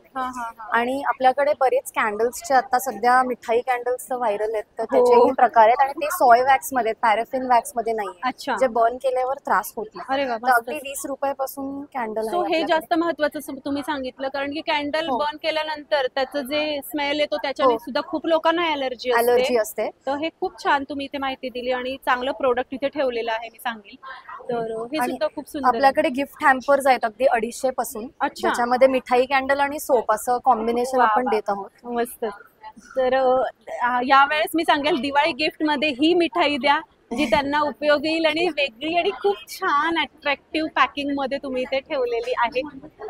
आणि आपल्याकडे बरेच कॅन्डल्सचे आता सध्या मिठाई कॅन्डल्स व्हायरल आहेत, तर त्याचेही प्रकार आहेत. आणि ते सॉय वॅक्स मध्ये, पॅराफिन वॅक्स मध्ये नाही, जे बर्न केल्यावर त्रास होत नाही. अरे वा, अगदी 20 रुपयापासून कॅन्डल आहे. हे जास्त महत्वाचं तुम्ही सांगितलं, कारण की कॅन्डल बर्न केल्यानंतर त्याचं जे स्मेल येतो त्याच्याने सुद्धा खूप लोकांना अलर्जी असते. तर हे खूप छान तुम्ही इथे माहिती दिली आणि चांगलं प्रोडक्ट इथे ठेवलेलं आहे मी सांगेल. तर हे सुद्धा खूप सुंदर. आपल्याकडे गिफ्ट हॅम्पर्स आहेत अगदी 250 पासून, ज्याच्यामध्ये मिठाई कॅन्डल आणि सोप असं कॉम्बिनेशन आपण देत आहोत. मस्त. तर यावेळेस मी सांगेल दिवाळी गिफ्ट मध्ये ही मिठाई द्या जी त्यांना उपयोगी येईल आणि वेगळी आणि खूप छान अट्रॅक्टिव्ह पॅकिंग मध्ये तुम्ही इथे ठेवलेली आहे.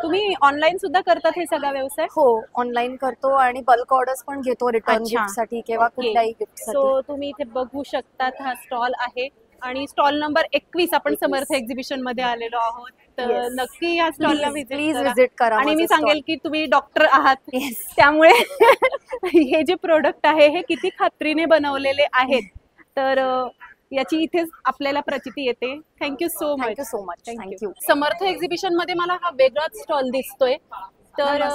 तुम्ही ऑनलाईन सुद्धा करतात हे सगळा व्यवसाय? हो, ऑनलाईन करतो आणि बल्क ऑर्डर्स पण घेतो रिटर्न गिफ्ट साठी किंवा कुठल्याही गिफ्ट साठी. सो तुम्ही इथे बघू शकतात हा स्टॉल आहे आणि स्टॉल नंबर 21 आपण समर्थ एक्झिबिशन मध्ये आलेलो आहोत. तर नक्की या स्टॉलला व्हिजिट करा. आणि मी सांगेल की तुम्ही डॉक्टर आहात, त्यामुळे हे जे प्रोडक्ट आहे हे किती खात्रीने बनवलेले आहेत तर याची इथेच आपल्याला प्रचिती येते. Thank you so much. थँक्यू. समर्थ एक्झिबिशन मध्ये मला हा वेगळाच स्टॉल दिसतोय. तर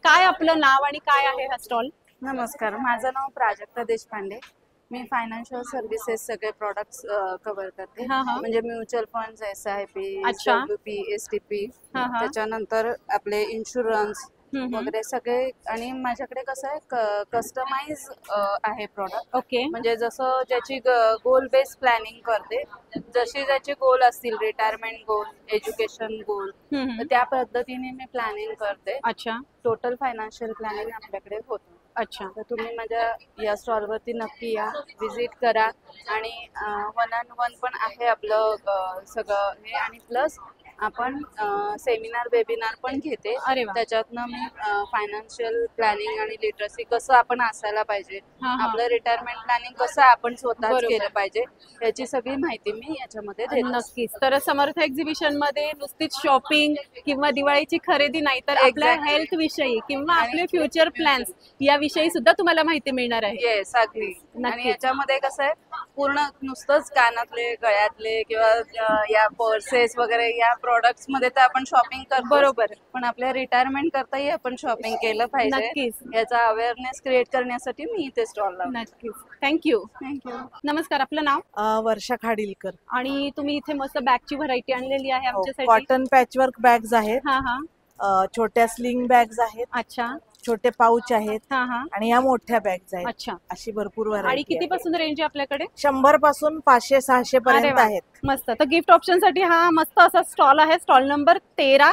काय आपलं नाव आणि काय आहे हा स्टॉल? नमस्कार, माझं नाव प्राजक्ता देशपांडे. मी फायनान्शियल सर्व्हिसेस सगळे प्रोडक्ट्स कव्हर करते. म्हणजे mutual fund, SIP, SWP, STP, त्याच्यानंतर आपले इन्शुरन्स वगैरे सगळे. आणि माझ्याकडे कसं आहे कस्टमाइज आहे प्रोडक्ट. ओके. म्हणजे जसं ज्याची गोल बेस प्लॅनिंग करते, जशी ज्याचे गोल असतील, रिटायरमेंट गोल, एज्युकेशन गोल, तर त्या पद्धतीने मी प्लॅनिंग करते. अच्छा. टोटल फायनान्शियल प्लॅनिंग आपल्याकडे होतं. अच्छा. तर तुम्ही माझ्या या स्टॉलवरती नक्की या, विजिट करा. आणि 1-on-1 पण आहे आपलं सगळं हे. आणि प्लस आपण सेमिनार वेबिनार पण घेते. त्याच्यातनं मी फायनान्शियल प्लॅनिंग आणि लिटरसी कसं आपण असायला पाहिजे, आपलं रिटायरमेंट प्लॅनिंग कसं आपण स्वतःच केलं पाहिजे, याची सगळी माहिती मी याच्यामध्ये देते. नक्कीच. तर समर्थ एक्झिबिशन मध्ये नुसतीच शॉपिंग किंवा दिवाळीची खरेदी नाही, तर आपल्या हेल्थ विषयी किंवा आपले फ्युचर प्लॅन्स याविषयी सुद्धा तुम्हाला माहिती मिळणार आहे. येस, अगदी. आणि याच्यामध्ये कसं आहे, पूर्ण नुसतंच कानातले, गळ्यातले किंवा या पर्सेस वगैरे या प्रोडक्ट्स मध्ये तर आपण शॉपिंग करतो, बरोबर, पण आपल्या रिटायरमेंट करताही आपण शॉपिंग केलं पाहिजे. नक्कीच. याचा अवेअरनेस क्रिएट करण्यासाठी मी इथे स्टॉल लावला. नक्कीच. थँक्यू. नमस्कार, आपलं नाव? वर्षा खाडीलकर. आणि तुम्ही इथे मस्त बॅगची व्हरायटी आणलेली आहे आमच्यासाठी. कॉटन पॅचवर्क बॅग्स आहेत, छोट्या स्लिंग बॅग्स आहेत. अच्छा. छोटे पाऊच आहेत आणि या मोठ्या बॅग्स आहेत. अच्छा. अशी भरपूर व्हरायटी. आणि किती पासून रेंज आहे आपल्याकडे? 100 पासून 500-600 पर्यंत आहेत. मस्त. तर गिफ्ट ऑप्शन साठी हा मस्त असा स्टॉल आहे, स्टॉल नंबर 13.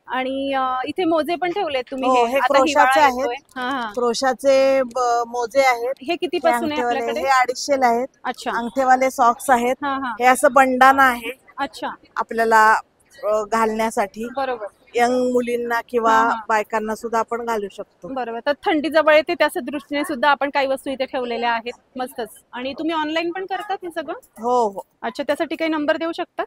आणि इथे मोजे पण ठेवलेत तुम्ही. हे क्रोशाचे आहेत, क्रोशाचे मोजे आहेत. हे किती पासून आहे आपल्याकडे? हे 250 ला आहेत. अच्छा. अंगठेवाले सॉक्स आहेत. हे असं बंडाना आहे. अच्छा. आपल्याला घालण्यासाठी. बरोबर. यंग मुलींना किंवा बायकांना सुद्धा आपण घालू शकतो. बरोबर. तर थंडी जवळ येते त्याच्या दृष्टीने सुद्धा आपण काही वस्तू इथे ठेवलेल्या आहेत. मस्तच. आणि तुम्ही ऑनलाईन पण करतात हे सगळं? हो हो. अच्छा, त्यासाठी काही नंबर देऊ शकता?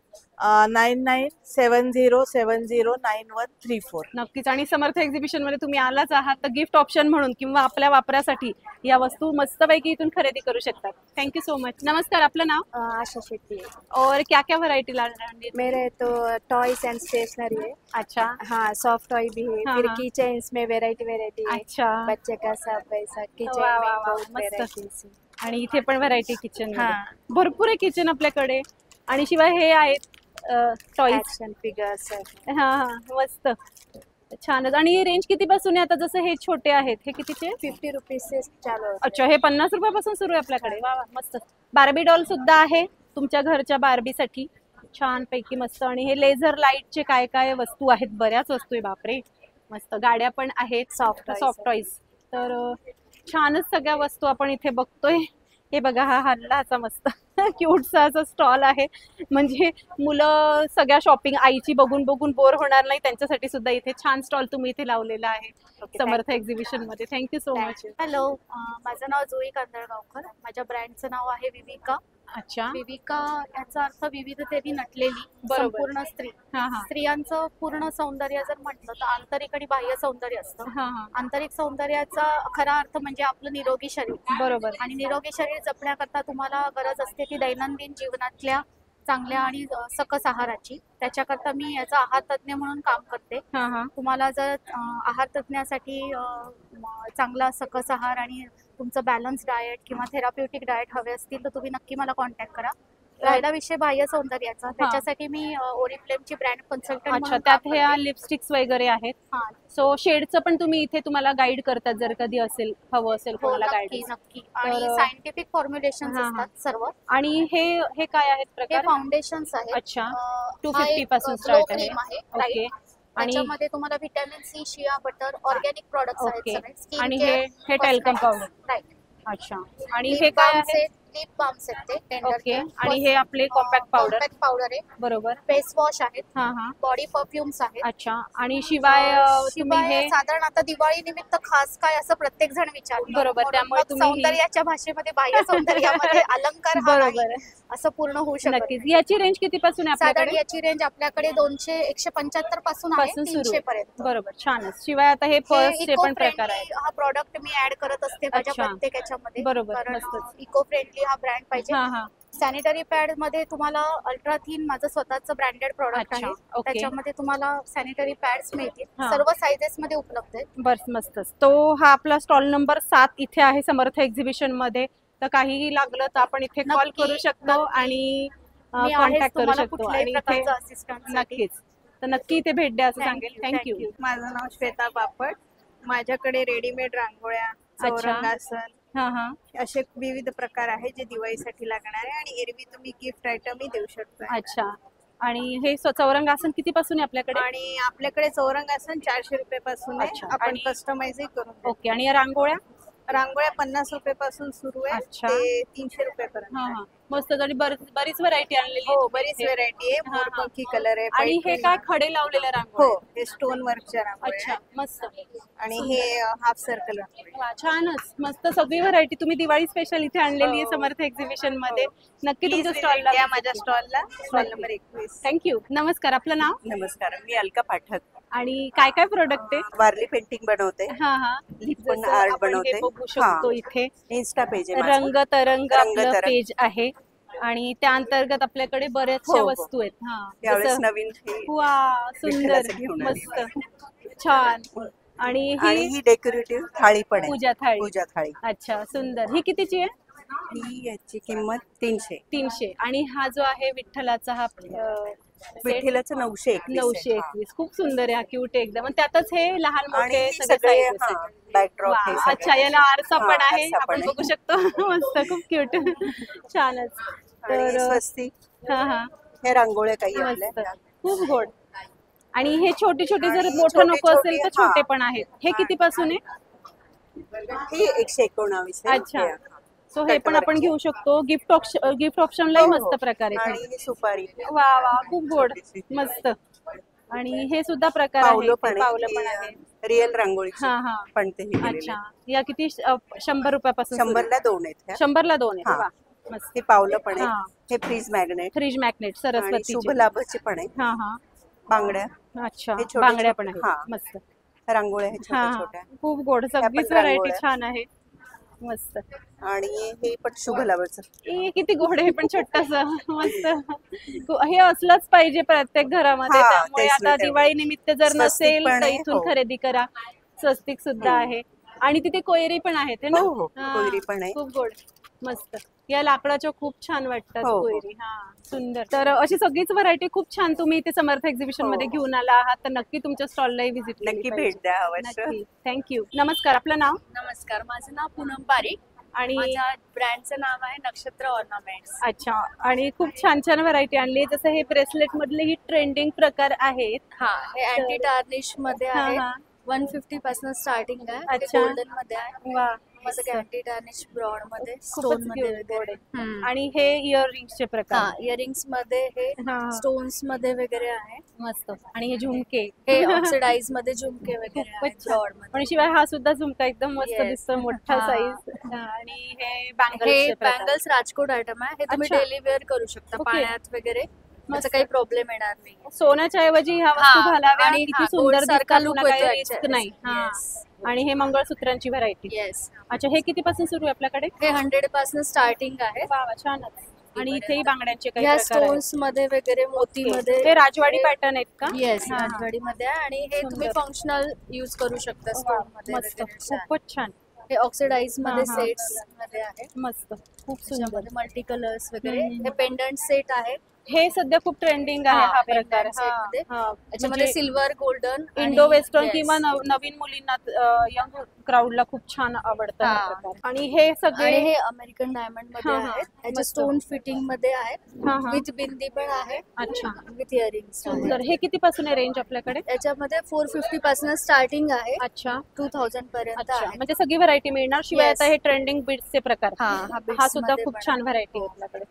9970709134. नक्कीच. आणि समर्थ एक्झिबिशन मध्ये तुम्ही आलाच आहात तर गिफ्ट ऑप्शन म्हणून किंवा आपल्या वापरासाठी या वस्तू मस्तपैकी इथून खरेदी करू शकतात. Thank you so much. नमस्कार, आपलं नाव? आशा शेट्टी है। और क्या क्या वैरायटी ला मेरे तो टॉयज एंड स्टेशनरी है। अच्छा। हाँ, सॉफ्ट टॉय भी है। फिर हाँ। किचन्स में वेरायटी है। अच्छा। बच्चे का सब वैसा किचन वाह, में वाह, बहुत मस्त. varieties है। आणि इथे पण व्हरायटी किचन हा. भरपूर आहे किचन आपल्याकडे. आणि शिवाय हे आहेत टॉयज, ऍक्शन फिगर्स। हा हा, मस्त छानच. आणि रेंज किती पासून आहे आता? जसं हे छोटे आहेत हे कितीचे? 50 रुपीज से चालू होते। अच्छा, हे 50 रुपयापासून सुरू आहे आपल्याकडे. वा वा, मस्त. बार्बी डॉल सुद्धा आहे तुमच्या घरच्या बार्बीसाठी, छान पैकी मस्त. आणि हे लेझर लाईटचे काय काय वस्तू आहेत, बऱ्याच वस्तू आहे. बापरे, मस्त. गाड्या पण आहेत, सॉफ्ट टॉईज. तर छानच सगळ्या वस्तू आपण इथे बघतोय. हे बघा, हा हल्लाचा मस्त क्यूटसा असा स्टॉल आहे. म्हणजे मुलं सगळ्या शॉपिंग आईची बघून बघून बोर होणार नाही, त्यांच्यासाठी सुद्धा इथे छान स्टॉल तुम्ही इथे लावलेला आहे समर्थ एक्झिबिशन मध्ये. Thank you so much. हॅलो, माझं नाव जुई कांदळगावकर. माझ्या ब्रँडचं नाव आहे विविका. अच्छा. विविका याचा अर्थ विविधतेने नटलेली संपूर्ण स्त्री. स्त्रियांचं पूर्ण सौंदर्य जर म्हटलं तर आंतरिक आणि बाह्य सौंदर्य असतं. आंतरिक सौंदर्याचा खरा अर्थ म्हणजे आपलं निरोगी शरीर. बरोबर. आणि निरोगी शरीर जपण्याकरता तुम्हाला गरज असते ती दैनंदिन जीवनातल्या चांगल्या आणि सकस आहाराची. त्याच्याकरता मी याचा आहार तज्ञ म्हणून काम करते. तुम्हाला जर आहार तज्ञासाठी चांगला सकस आहार आणि तुमचं बॅलन्स डाएट किंवा थेराप्युटिक डाएट हवे असतील तर तुम्ही नक्की मला कॉन्टॅक्ट करा. राहिला विषय बाह्य सौंदर्याचा, त्याच्यासाठी मी ओरिफ्लेमची ब्रँड कन्सल्टंट. अच्छा, त्यात ह्या लिपस्टिक्स वगैरे आहेत. सो शेडचं पण तुम्ही इथे तुम्हाला गाईड करतात जर कधी असेल हवं असेल तुम्हाला गाईड. नक्की. आणि सायंटिफिक फॉर्म्युलेशन्स असतात सर्व. आणि हे काय आहेत प्रकार? हे फाउंडेशन्स आहेत. अच्छा, 250 पासून स्टार्ट आहे. ओके. आणि त्याच्यामध्ये तुम्हाला vitamin C, shea butter, organic products आहेत सगळे. आणि हे टॅल्कम पावडर. राईट. अच्छा. आणि हे काय आहे? लिप बाम्स आहेत ते टेंडर. ओके. आणि हे आपले कॉम्पॅक्ट पावडर आहे. बरोबर. फेस वॉश आहेत. बॉडी परफ्युम्स आहेत. अच्छा. आणि शिवाय साधारण आता दिवाळी निमित्त खास काय असं प्रत्येक जण विचारतो. बरोबर. त्यामुळे सौंदर्याच्या भाषेमध्ये बाह्य सौंदर्यामध्ये अलंकार हा बरोबर असं पूर्ण होऊ शकत. नक्कीच. याची रेंज किती पासून आहे आपल्याकडे? याची रेंज आपल्याकडे 200-175 पासून आहे 300 पर्यंत. बरोबर, छानच. शिवाय आता हे पर्सचे पण प्रकार आहेत. हा प्रॉडक्ट मी ऍड करत असते माझ्या प्रत्येक याच्यामध्ये. बरोबर, इको फ्रेंडली हा ब्रँड पाहिजे. सॅनिटरी पॅड मध्ये तुम्हाला अल्ट्रा थिन माझं स्वतःचं ब्रँडेड प्रॉडक्ट आहे. त्याच्यामध्ये तुम्हाला सॅनिटरी पॅड्स मिळतील. सर्व साइजेस मध्ये उपलब्ध आहेत. बस, मस्तच. तो हा आपला स्टॉल नंबर 7 इथे आहे समर्थ एक्झिबिशन मध्ये. तर काहीही लागलं तर आपण इथे कॉल करू शकतो आणि कॉन्टॅक्ट करू शकतो. आणि इथे नक्कीच, तर नक्की इथे भेट द्या असं सांगेल. थँक्यू. माझं नाव श्वेता बापट. माझ्याकडे रेडीमेड रांगोळ्या, चौरंगासन असे विविध प्रकार आहेत जे दिवाळीसाठी लागणार आहे. आणि एरवी तुम्ही गिफ्ट आयटमही देऊ शकता. अच्छा. आणि हे चौरंगासन किती पासून आहे आपल्याकडे? आणि आपल्याकडे चौरंगासन 400 रुपये पासून आहे. आपण कस्टमाइजही करून. ओके. आणि या रांगोळ्या 50 रुपये पासून सुरू आहे ते 300 रुपये पर्यंत. मस्त. आणि बरीच व्हरायटी आणलेली. हो, बरीच व्हरायटी आहे. मोरपंखी कलर आहे. आणि हे काय खडे लावलेल्या रांगोळ्या? हो, हे स्टोन वर्कच्या रांगोळ्या. मस्त. आणि हे हाफ सर्कल. छानच, मस्त. सगळी व्हरायटी तुम्ही दिवाळी स्पेशल इथे आणलेली आहे समर्थ एक्झिबिशन मध्ये. नक्की तुमच्या स्टॉलला या, माझ्या स्टॉलला. Stall number 21. थँक्यू. नमस्कार, आपलं नाव? नमस्कार, मी अलका पाठक. आणि काय काय प्रोडक्ट आहे? वारली पेंटिंग बनवते. पण आर्ट बनवते. बघू शकतो इथे इन्स्टा पेज आहे. रंग तरंग आपलं पेज आहे. आणि त्या अंतर्गत आपल्याकडे बऱ्याचशा वस्तू आहेत. यावेळेस नवीन. वा, सुंदर, मस्त, छान. आणि ही डेकोरेटिव्ह थाळी पण आहे. पूजा थाळी. अच्छा, सुंदर. ही कितीची आहे? ही याची किंमत 300. आणि हा जो आहे विठ्ठलाचा, हा विठ्ठलाचं 921. खूप सुंदर आहे, क्यूट एकदम. त्यातच हे लहान मोठे सगळे बॅकड्रॉप. अच्छा, याला आरसा पण आहे, आपण बघू शकतो. मस्त, खूप क्यूट, छानच. तर स्वस्तिक हे रांगोळ्या काही आपल्या खूप गोड. आणि हे छोटे छोटे जर मोठं नको असेल तर छोटे पण आहेत. हे किती पासून आहे? हे 119. अच्छा. सो हे पण आपण घेऊ शकतो. गिफ्ट ऑप्शनलाही मस्त प्रकारे. सुपारी. वा वा, खूप गोड, मस्त. आणि हे सुद्धा प्रकार पावलं आहे पण पावलं पण आहे. रिअल रांगोळी हा हा पण ते हे केलेलं अच्छा आहे. या किती 100 रुपयापासून 100ला 2 आहेत ह्या. 100ला 2 आहेत. हा. वा मस्त. हे पावलं पण हा. आहे. हे fridge magnet fridge magnet Saraswati शुभ लाभचे पण आहे. हा हा बांगड्या अच्छा हे छोटे बांगड्या छोटे- पण आहेत. हा. मस्त रांगोळ्या आहेत हा छोट्या हा छोट्या. खूप गोड ह्या पण सगळीच व्हरायटी रांगोळ्या. छान आहे. मस्त आणि हे पण शुभ लाभचं. किती गोड आहे पण छोटस मस्त. हे असलंच पाहिजे प्रत्येक घरामध्ये. हा, त्यामुळे तेच ना आता तेवढं. दिवाळी निमित्त जर स्वस्तिक नसेल पण तर आहे, इथून हो. खरेदी करा. स्वस्तिक सुद्धा आहे आणि तिथे कोयरी पण आहेत है ना? हो, हो, हा, कोयरी पण आहे. खूप गोड मस्त. या लाकडाच्या खूप छान वाटतात हो, हो. कोयरी. हा सुंदर. तर अशी सगळीच व्हरायटी खूप छान तुम्ही इथे समर्थ एक्झिबिशन मध्ये घेऊन आला आहात. तर नक्की तुमच्या स्टॉललाही व्हिजिट नक्की भेट द्या अवश्य. थँक्यू. नमस्कार, आपलं नाव? नमस्कार, माझं नाव पूनम पारिक आणि माझ्या ब्रँडचं नाव आहे नक्षत्र ऑर्नामेंट्स. अच्छा आणि खूप छान छान व्हरायटी आणली. जसं हे ब्रेसलेट मधले ही ट्रेंडिंग प्रकार आहेत. हा, हे अँटी टार्निश मध्ये हा, आहे. हा. 150 पासून स्टार्टिंग आहे. अच्छा. गोल्डन मध्ये आहे. वा जसं की अँटी टार्निश ब्रॉड मध्ये खूपच स्टोन मध्ये cute वगैरे. गोड. आणि हे इयरिंग्सचे प्रकार. हा, इयरिंग्स मध्ये हे हा. स्टोन्स मध्ये वगैरे आहे. मस्त. आणि हे झुमके हे ऑक्सिडाइज मध्ये झुमके वगैरे आहेत खूपच छान. ब्रॉड मध्ये. पण शिवाय हा सुद्धा झुमका एकदम मस्त Yes. दिसतो, मोठा हा. साईज. आणि हे हे बँगल्सचे प्रकार. बँगल्स राजकोट आयटम आहे. हे तुम्ही अच्छा. डेली वेअर करू शकता ओके. पाण्यात वगैरे. मस्त. त्याचा काही प्रॉब्लेम येणार नाही. सोन्याच्या ऐवजी ह्या वस्तू हा, घालाव्या आणि किती हा, सुंदर gold सारखा दिसतात. look पुन्हा काही येतो रिस्क याच्यात. नाही. हा. Yes. आणि हे मंगळसूत्रांची व्हरायटी. येस. अच्छा, हे किती पासून सुरू आहे आपल्याकडे? हे 100 पासून स्टार्टिंग आहे. वा वा, छानच. आणि इथेही बांगड्यांचे काही ह्या प्रकार आहेत. स्टोन्स मध्ये वगैरे मोती मध्ये ते राजवाडी पॅटर्न आहेत का? येस, हा, हा. राजवाडी मध्ये आहे. आणि हे तुम्ही सुंदर. फंक्शनल युज करू शकता वा, स्टोन मध्ये मस्त. वगैरे. छान. खूपच छान. हे ऑक्सिडाइज मध्ये हा, हा. सेट्स मध्ये आहे. मस्त. खूप सुंदर. मल्टी कलर्स वगैरे. हम्म. हे पेंडंट सेट आहे. हे सध्या खूप ट्रेंडिंग आहे हा प्रकार. pendant set मध्ये. याच्यामध्ये सिल्वर, गोल्डन, इंडो वेस्टर्न किंवा नवीन मुलींना यंग क्राऊडला खूप छान आवडतं हा हा. प्रकार. आणि हे सगळे आणि हे अमेरिकन डायमंड मध्ये हा, हा. आहेत. याचे मस्त. स्टोन फिटिंग मध्ये आहेत. हा, हा. विथ बिंदी पण आहे. अच्छा. With earrings. सुंदर. हे किती पासून आहे रेंज आपल्याकडे? याच्यामध्ये 450 पासून स्टार्टिंग आहे. अच्छा. 2000 पर्यंत अच्छा, आहे. म्हणजे सगळी व्हरायटी मिळणार. शिवाय Yes. आता हे ट्रेंडिंग बीड्सचे प्रकार. हा, हा सुद्धा मध्ये खूप पण छान व्हरायटी आहे आपल्याकडे.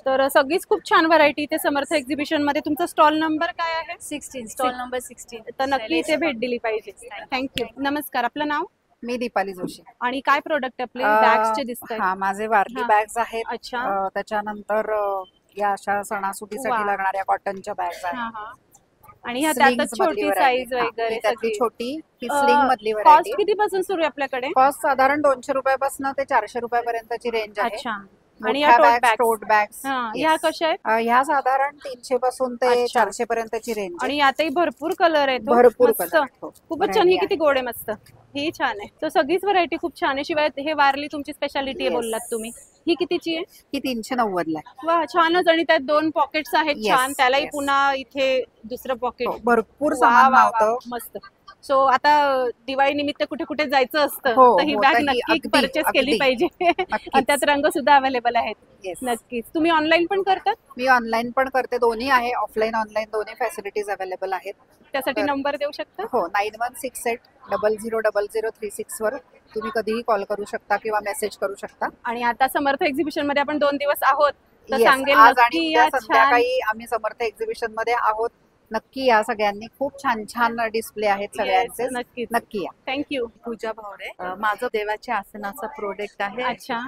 तर सगळीच खूप छान व्हरायटी इथे समर्थ एक्झिबिशन मध्ये. तुमचा स्टॉल नंबर काय आहे? 16, स्टॉल नंबर 16. तर नक्की इथे भेट दिली पाहिजे. थँक्यू. नमस्कार, आपलं नाव? मी दीपाली जोशी. आणि काय प्रोडक्ट आपले बॅग्सचे दिसत हा, माझे वारली बॅग्स आहेत. अच्छा. त्याच्यानंतर या अशा सणासुदीसाठी वा. लागणाऱ्या कॉटनच्या बॅग्स आहेत. हा, हा. आणि ह्या त्यातच छोटी साईज वगैरे त्यातली सगळी. छोटी ही स्लिंग मधली कॉस्ट व्हरायटी. किती पासून सुरू आहे आपल्याकडे? कॉस्ट साधारण 200 रुपयापासून ते 400 रुपयापर्यंतची रेंज आहे. अच्छा. आणि या टोट बॅग्स ह्या कशा आहेत? ह्या साधारण 300 पासून ते 400 पर्यंतची रेंज. आणि यातही भरपूर कलर आहेत. भरपूर मस्त. color आहेत, हो. खूपच छान. ही किती गोड आहे, मस्त. ही छान आहे. तर सगळीच व्हरायटी खूप छान आहे. शिवाय हे वारली तुमची स्पेशालिटी आहे Yes. बोललात तुम्ही. ही कितीची आहे? ही 390 ला आहे. वा, छानच. आणि त्यात 2 पॉकेट्स आहेत. Yes, छान. त्यालाही yes. पुन्हा इथे दुसरं पॉकेट. भरपूर सामान मावतं. मस्त. सो आता दिवाळी निमित्त कुठे कुठे जायचं असतं हो, तर ही हो, बॅग तर ही नक्की अगदी, परचेस केली अगदी. पाहिजे. आणि त्यात रंग सुद्धा अवेलेबल आहेत. Yes. नक्कीच. तुम्ही ऑनलाईन पण करतात? मी ऑनलाईन पण करते. दोन्ही आहे, ऑफलाईन ऑनलाईन दोन्ही फॅसिलिटीज अवेलेबल आहेत. त्यासाठी नंबर देऊ शकता? हो, 9168000036 वर तुम्ही कधीही कॉल करू शकता किंवा मेसेज करू शकता. आणि आता समर्थ एक्झिबिशन मध्ये आपण 2 दिवस आहोत तर Yes, सांगेल आज नक्की आणि या. उद्या छान. संध्याकाळी आम्ही समर्थ एक्झिबिशन मध्ये आहोत. नक्की या सगळ्यांनी. खूप छान छान डिस्प्ले आहेत सगळ्यांचे. नक्कीच. नक्की या. थँक्यू. पूजा भावरे. माझं देवाच्या आसनाचं प्रोडक्ट आहे. अच्छा.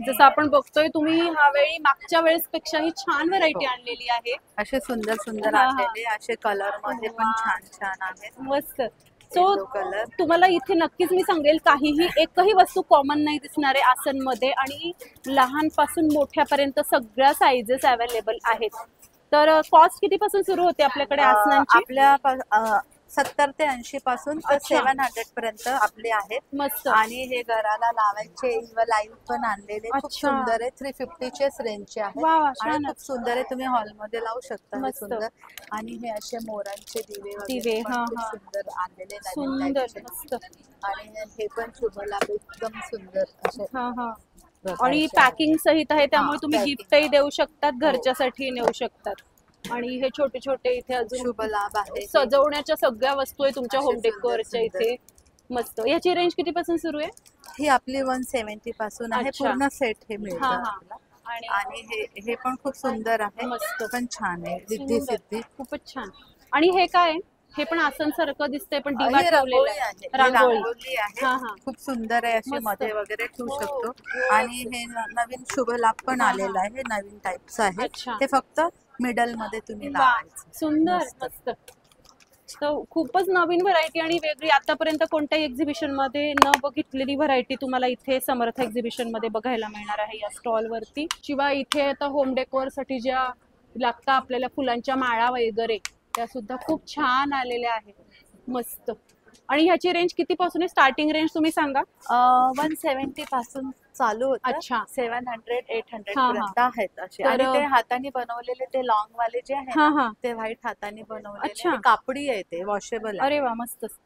जसं आपण बघतोय तुम्ही ह्यावेळी मागच्या वेळेस पेक्षाही छान व्हरायटी आणलेली आहे. असे सुंदर सुंदर हा, हा. आणलेले असे कलर मध्ये पण छान छान आहेत. मस्त. सो तुम्हाला इथे नक्कीच मी सांगेल काहीही एकही वस्तू कॉमन नाही दिसणार आहे आसनमध्ये. आणि लहानपासून मोठ्यापर्यंत सगळ्या साईजेस अवेलेबल आहेत. तर कॉस्ट किती पासून सुरू होते आपल्याकडे आसनांची? आपल्या 70 ते 80 पासून तर अच्छा. 700 पर्यंत आपले आहेत. मस्त. आणि हे घराला लावायचे लाईव्ह पण आणलेले खूप अच्छा. सुंदर आहे. 350 रेंजचे आहेत. वा, वा, आणि छानच. खूप सुंदर आहे. तुम्ही हॉलमध्ये लावू शकता. हे मस्त. सुंदर. आणि हे असे मोरांचे दिवे दिवे, वगैरे पण हा, खूप हा. सुंदर आणलेले नवीन सुंदर. type चे. मस्त. आणि हे पण शुभ लाभ एकदम सुंदर असे हा, हा. प्रकारचे आणि आहेत. पॅकिंग सहित आहे त्यामुळे हा, तुम्ही packing. गिफ्टही देऊ शकतात, घरच्यासाठी नेऊ शकतात. आणि हे छोटे छोटे इथे अजून शुभ लाभ आहे. सजवण्याच्या सगळ्या वस्तू आहे तुमच्या असे होम सुंदर डेकोरच्या सुंदर. इथे. मस्त. याची रेंज किती पासून सुरू आहे? ही आपली 170 पासून आहे. अच्छा. पूर्ण सेट हे मिळतं हा, हा. आपल्याला. आणि हे पण खूप सुंदर आहे. मस्त. पण छान आहे. रिद्धी सुंदर. सिद्धी खूपच छान. आणि हे काय आहे? हे पण आसन सारखं दिसतंय पण ही दिवा ठेवलेला रांगोळी आहे. आहे. ही रांगोळी रांगोळी आहे. हा, हा. खूप सुंदर आहे, अशी मस्त. मध्ये वगैरे ठेवू हो. शकतो. आणि हे नवीन शुभ लाभ पण आलेलं आहे, नवीन टाईपचं आहे. अच्छा. ते फक्त मिडल मध्ये तुम्ही वा, लावायचं. सुंदर मस्त. तर खूपच नवीन व्हरायटी आणि वेगळी आतापर्यंत कोणत्याही एक्झिबिशन मध्ये न बघितलेली व्हरायटी तुम्हाला इथे समर्थ एक्झिबिशन मध्ये बघायला मिळणार आहे या स्टॉल वरती. शिवाय इथे आता होम डेकोर साठी ज्या लागतात आपल्याला फुलांच्या माळा वगैरे त्या सुद्धा खूप छान आलेल्या आहेत. मस्त. आणि ह्याची रेंज किती पासून आहे? स्टार्टिंग रेंज तुम्ही सांगा. 170 पासून चालू होतं. अच्छा. 700 800 हा, हा. पर्यंत आहेत असे. तर- आणि ते हाताने बनवलेले ते लॉंग वाले जे आहे हा, ना, हा. ते व्हाईट हाताने बनवलेले. अच्छा. आणि कापडी आहे, ते वॉशेबल आहे. अरे वा, मस्तच.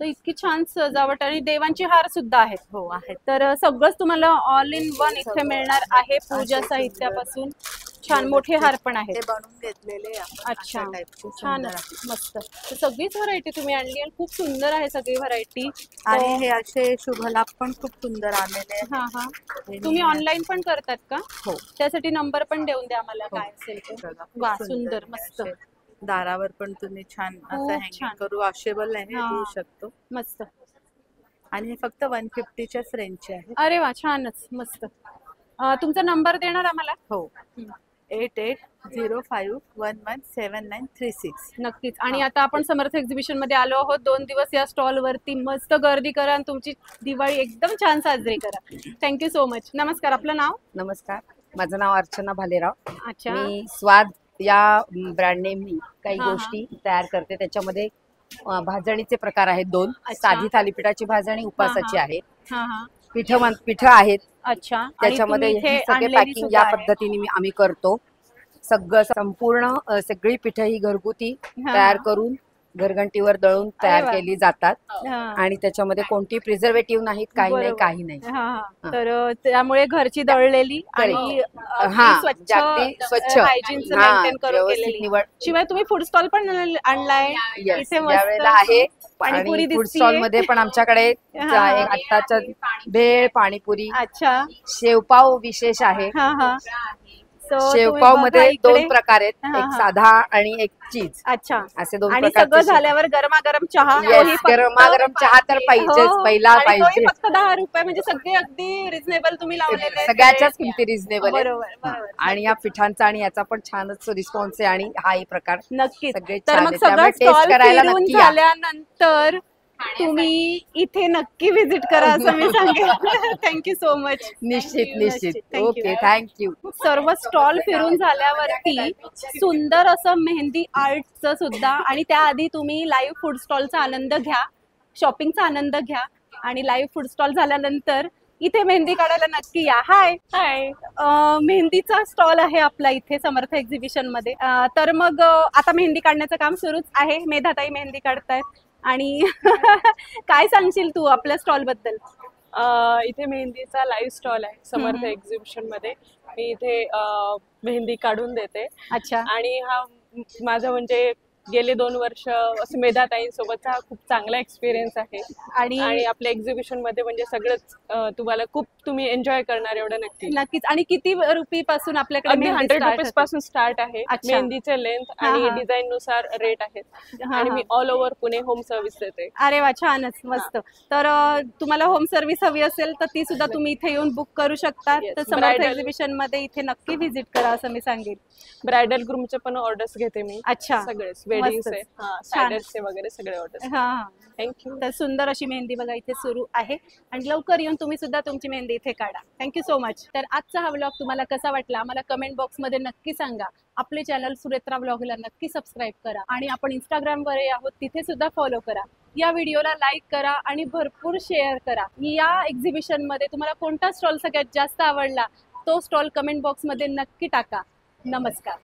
तर इतकी छान सजावट आणि देवांची हार सुद्धा आहेत. हो आहेत. तर सगळंच तुम्हाला ऑल इन वन इथे मिळणार आहे. पूजा साहित्यापासून छान मोठे हार पण आहेत. ते बनवून घेतलेले आपण अच्छा, अशा टाईपचे छान सुंदर आहे. मस्त. तर सगळीच व्हरायटी तुम्ही आणली आणि खूप सुंदर आहे सगळी व्हरायटी. आणि हे असे शुभ लाभ पण खूप सुंदर आलेले आहेत. हा, हा. तुम्ही ऑनलाईन पण करतात का? हो. त्यासाठी नंबर पण देऊन द्या मला काय असेल ते. वा, सुंदर मस्त. दारावर पण तुम्ही छान असं खूप हँगिंग छान. करू वॉशेबल आहे, हा. देऊ शकतो. मस्त. आणि हे फक्त 150च्याच रेंजचे आहे. अरे वा, छानच मस्त. तुमचा नंबर देणार आम्हाला? हो. 8805117936. नक्कीच. आणि आता आपण समर्थ एक्झिबिशन मध्ये आलो आहोत. 2 दिवस या स्टॉल वरती मस्त गर्दी करा आणि तुमची दिवाळी एकदम छान साजरी करा. Thank you so much. नमस्कार, आपलं नाव? नमस्कार, माझं नाव अर्चना भालेराव. अच्छा. मी स्वाद या ब्रँड नेमनी काही हा, हा. गोष्टी तयार करते. त्याच्यामध्ये भाजणीचे प्रकार आहेत 2. अच्छा. साधी थालीपीठाची भाजणी उपासाची हा, हा. आहे. हा, हा. पीठ आहेत. अच्छा. आणि त्याच्यामध्ये तुम्ही इथे हे सगळे आणलेली पॅकिंग सुद्धा या आहे. पद्धतीने आम्ही करतो. संपूर्ण सगळी पीठ ही घरगुती हा. तयार करून घरघंटीवर दळून अरे तयार वा. केली जातात. हा. आणि त्याच्यामध्ये कोणती प्रिझर्वेटिव्ह नाहीत, काही नाही, बरोबर. काही नाही. हा, हा. तर त्यामुळे घरची दळलेली आणि हा, स्वच्छ जागतिक स्वच्छ हायजीनचं हा, मेंटेन करून व्यवस्थित केलेली. निवड. शिवाय तुम्ही फूड स्टॉल पण आणलाय Yes, इथे मस्त यावेळेला आहे. पाणीपुरी आणि फूड दिसतीये. स्टॉल मध्ये पण आमच्याकडे हा. आत्ताच्या भेळ, पाणीपुरी, अच्छा, शेवपाव विशेष आहे. हा, हा. So, शेवपाव तुम्ही मध्ये बघा इकडे. 2 प्रकार आहेत, हा, एक हा. साधा आणि एक चीज. अच्छा. असे 2 आणि प्रकारचे सगळं शेव- झाल्यावर गरमागरम चहा. Yes, तोही फक्त- गरमागरम चहा तर पाहिजेच, हो. पहिला आणि तोही पाहिजे. फक्त 10 रुपये, म्हणजे सगळे अगदी रिझनेबल तुम्ही लावलेले आहेत. सगळ्याच्याच किमती रिझनेबल बरोबर, बरोबर. आणि या पिठांचा आणि याचा पण छानच रिस्पॉन्स आहे. आणि हाही प्रकार नक्कीच. सगळे तर छान मग आहे. सगळं त्यामुळे स्टॉल टेस्ट करायला फिरून नक्की या. झाल्यानंतर तुम्ही इथे नक्की व्हिजिट करा असं मी सांगेन. Thank you so much. निश्चित. Okay, thank you. सर्व स्टॉल फिरून झाल्यावरती सुंदर असं मेहंदी आर्टचं सुद्धा, आणि त्याआधी तुम्ही लाईव्ह फूड स्टॉलचा आनंद घ्या, शॉपिंगचा आनंद घ्या. आणि लाईव्ह फूड स्टॉल झाल्यानंतर इथे मेहंदी काढायला नक्की या. हाय. मेहंदीचा स्टॉल आहे आपला इथे समर्थ एक्झिबिशन मध्ये. तर मग आता मेहंदी काढण्याचं काम सुरूच आहे. मेधाताई मेहंदी काढतायत. आणि काय सांगशील तू आपल्या स्टॉल बद्दल? इथे मेहंदीचा लाईव्ह स्टॉल आहे समर्थ एक्झिबिशन मध्ये. मी इथे मेहंदी काढून देते. अच्छा. आणि हा माझा म्हणजे गेले 2 वर्ष असं मेधाताईंसोबतचा खूप चांगला एक्सपिरियन्स आहे. आणि आपल्या एक्झिबिशन मध्ये म्हणजे सगळंच तुम्हाला खूप तुम्ही एन्जॉय करणार एवढं नक्कीच. आणि किती रुपये आपल्याकडे? अगदी 100 रुपीज पासून स्टार्ट आहे. अच्छा. मेहंदीचे लेंथ आणि डिझाईन नुसार रेट आहेत. आणि मी all over Pune home service देते. अरे वा, छानच, मस्त. तर तुम्हाला होम सर्व्हिस हवी असेल तर ती सुद्धा तुम्ही इथे येऊन बुक करू शकता. तर समर्थ एक्झिबिशन मध्ये इथे नक्की व्हिजिट करा असं मी सांगेन. ब्रायडल ग्रूमचे पण ऑर्डर्स घेते मी. अच्छा. सगळेच वेडिंगचे, सायडर्सचे वगैरे सगळे ऑर्डर्स. हा, थँक्यू. तर सुंदर अशी मेहंदी बघा इथे सुरू आहे. आणि लवकर येऊन तुम्ही सुद्धा तुमची मेहंदी इथे काढा. Thank you so much. तर आजचा हा व्लॉग तुम्हाला कसा वाटला आम्हाला कमेंट बॉक्समध्ये नक्की सांगा. आपले चॅनल सुरेत्रा व्लॉगला नक्की सबस्क्राईब करा. आणि आपण इंस्टाग्रामवर आहोत, तिथे सुद्धा फॉलो करा. या व्हिडिओला लाईक करा आणि भरपूर शेअर करा. या एक्झिबिशन मध्ये तुम्हाला कोणता स्टॉल सगळ्यात जास्त आवडला तो स्टॉल कमेंट बॉक्समध्ये नक्की टाका. नमस्कार.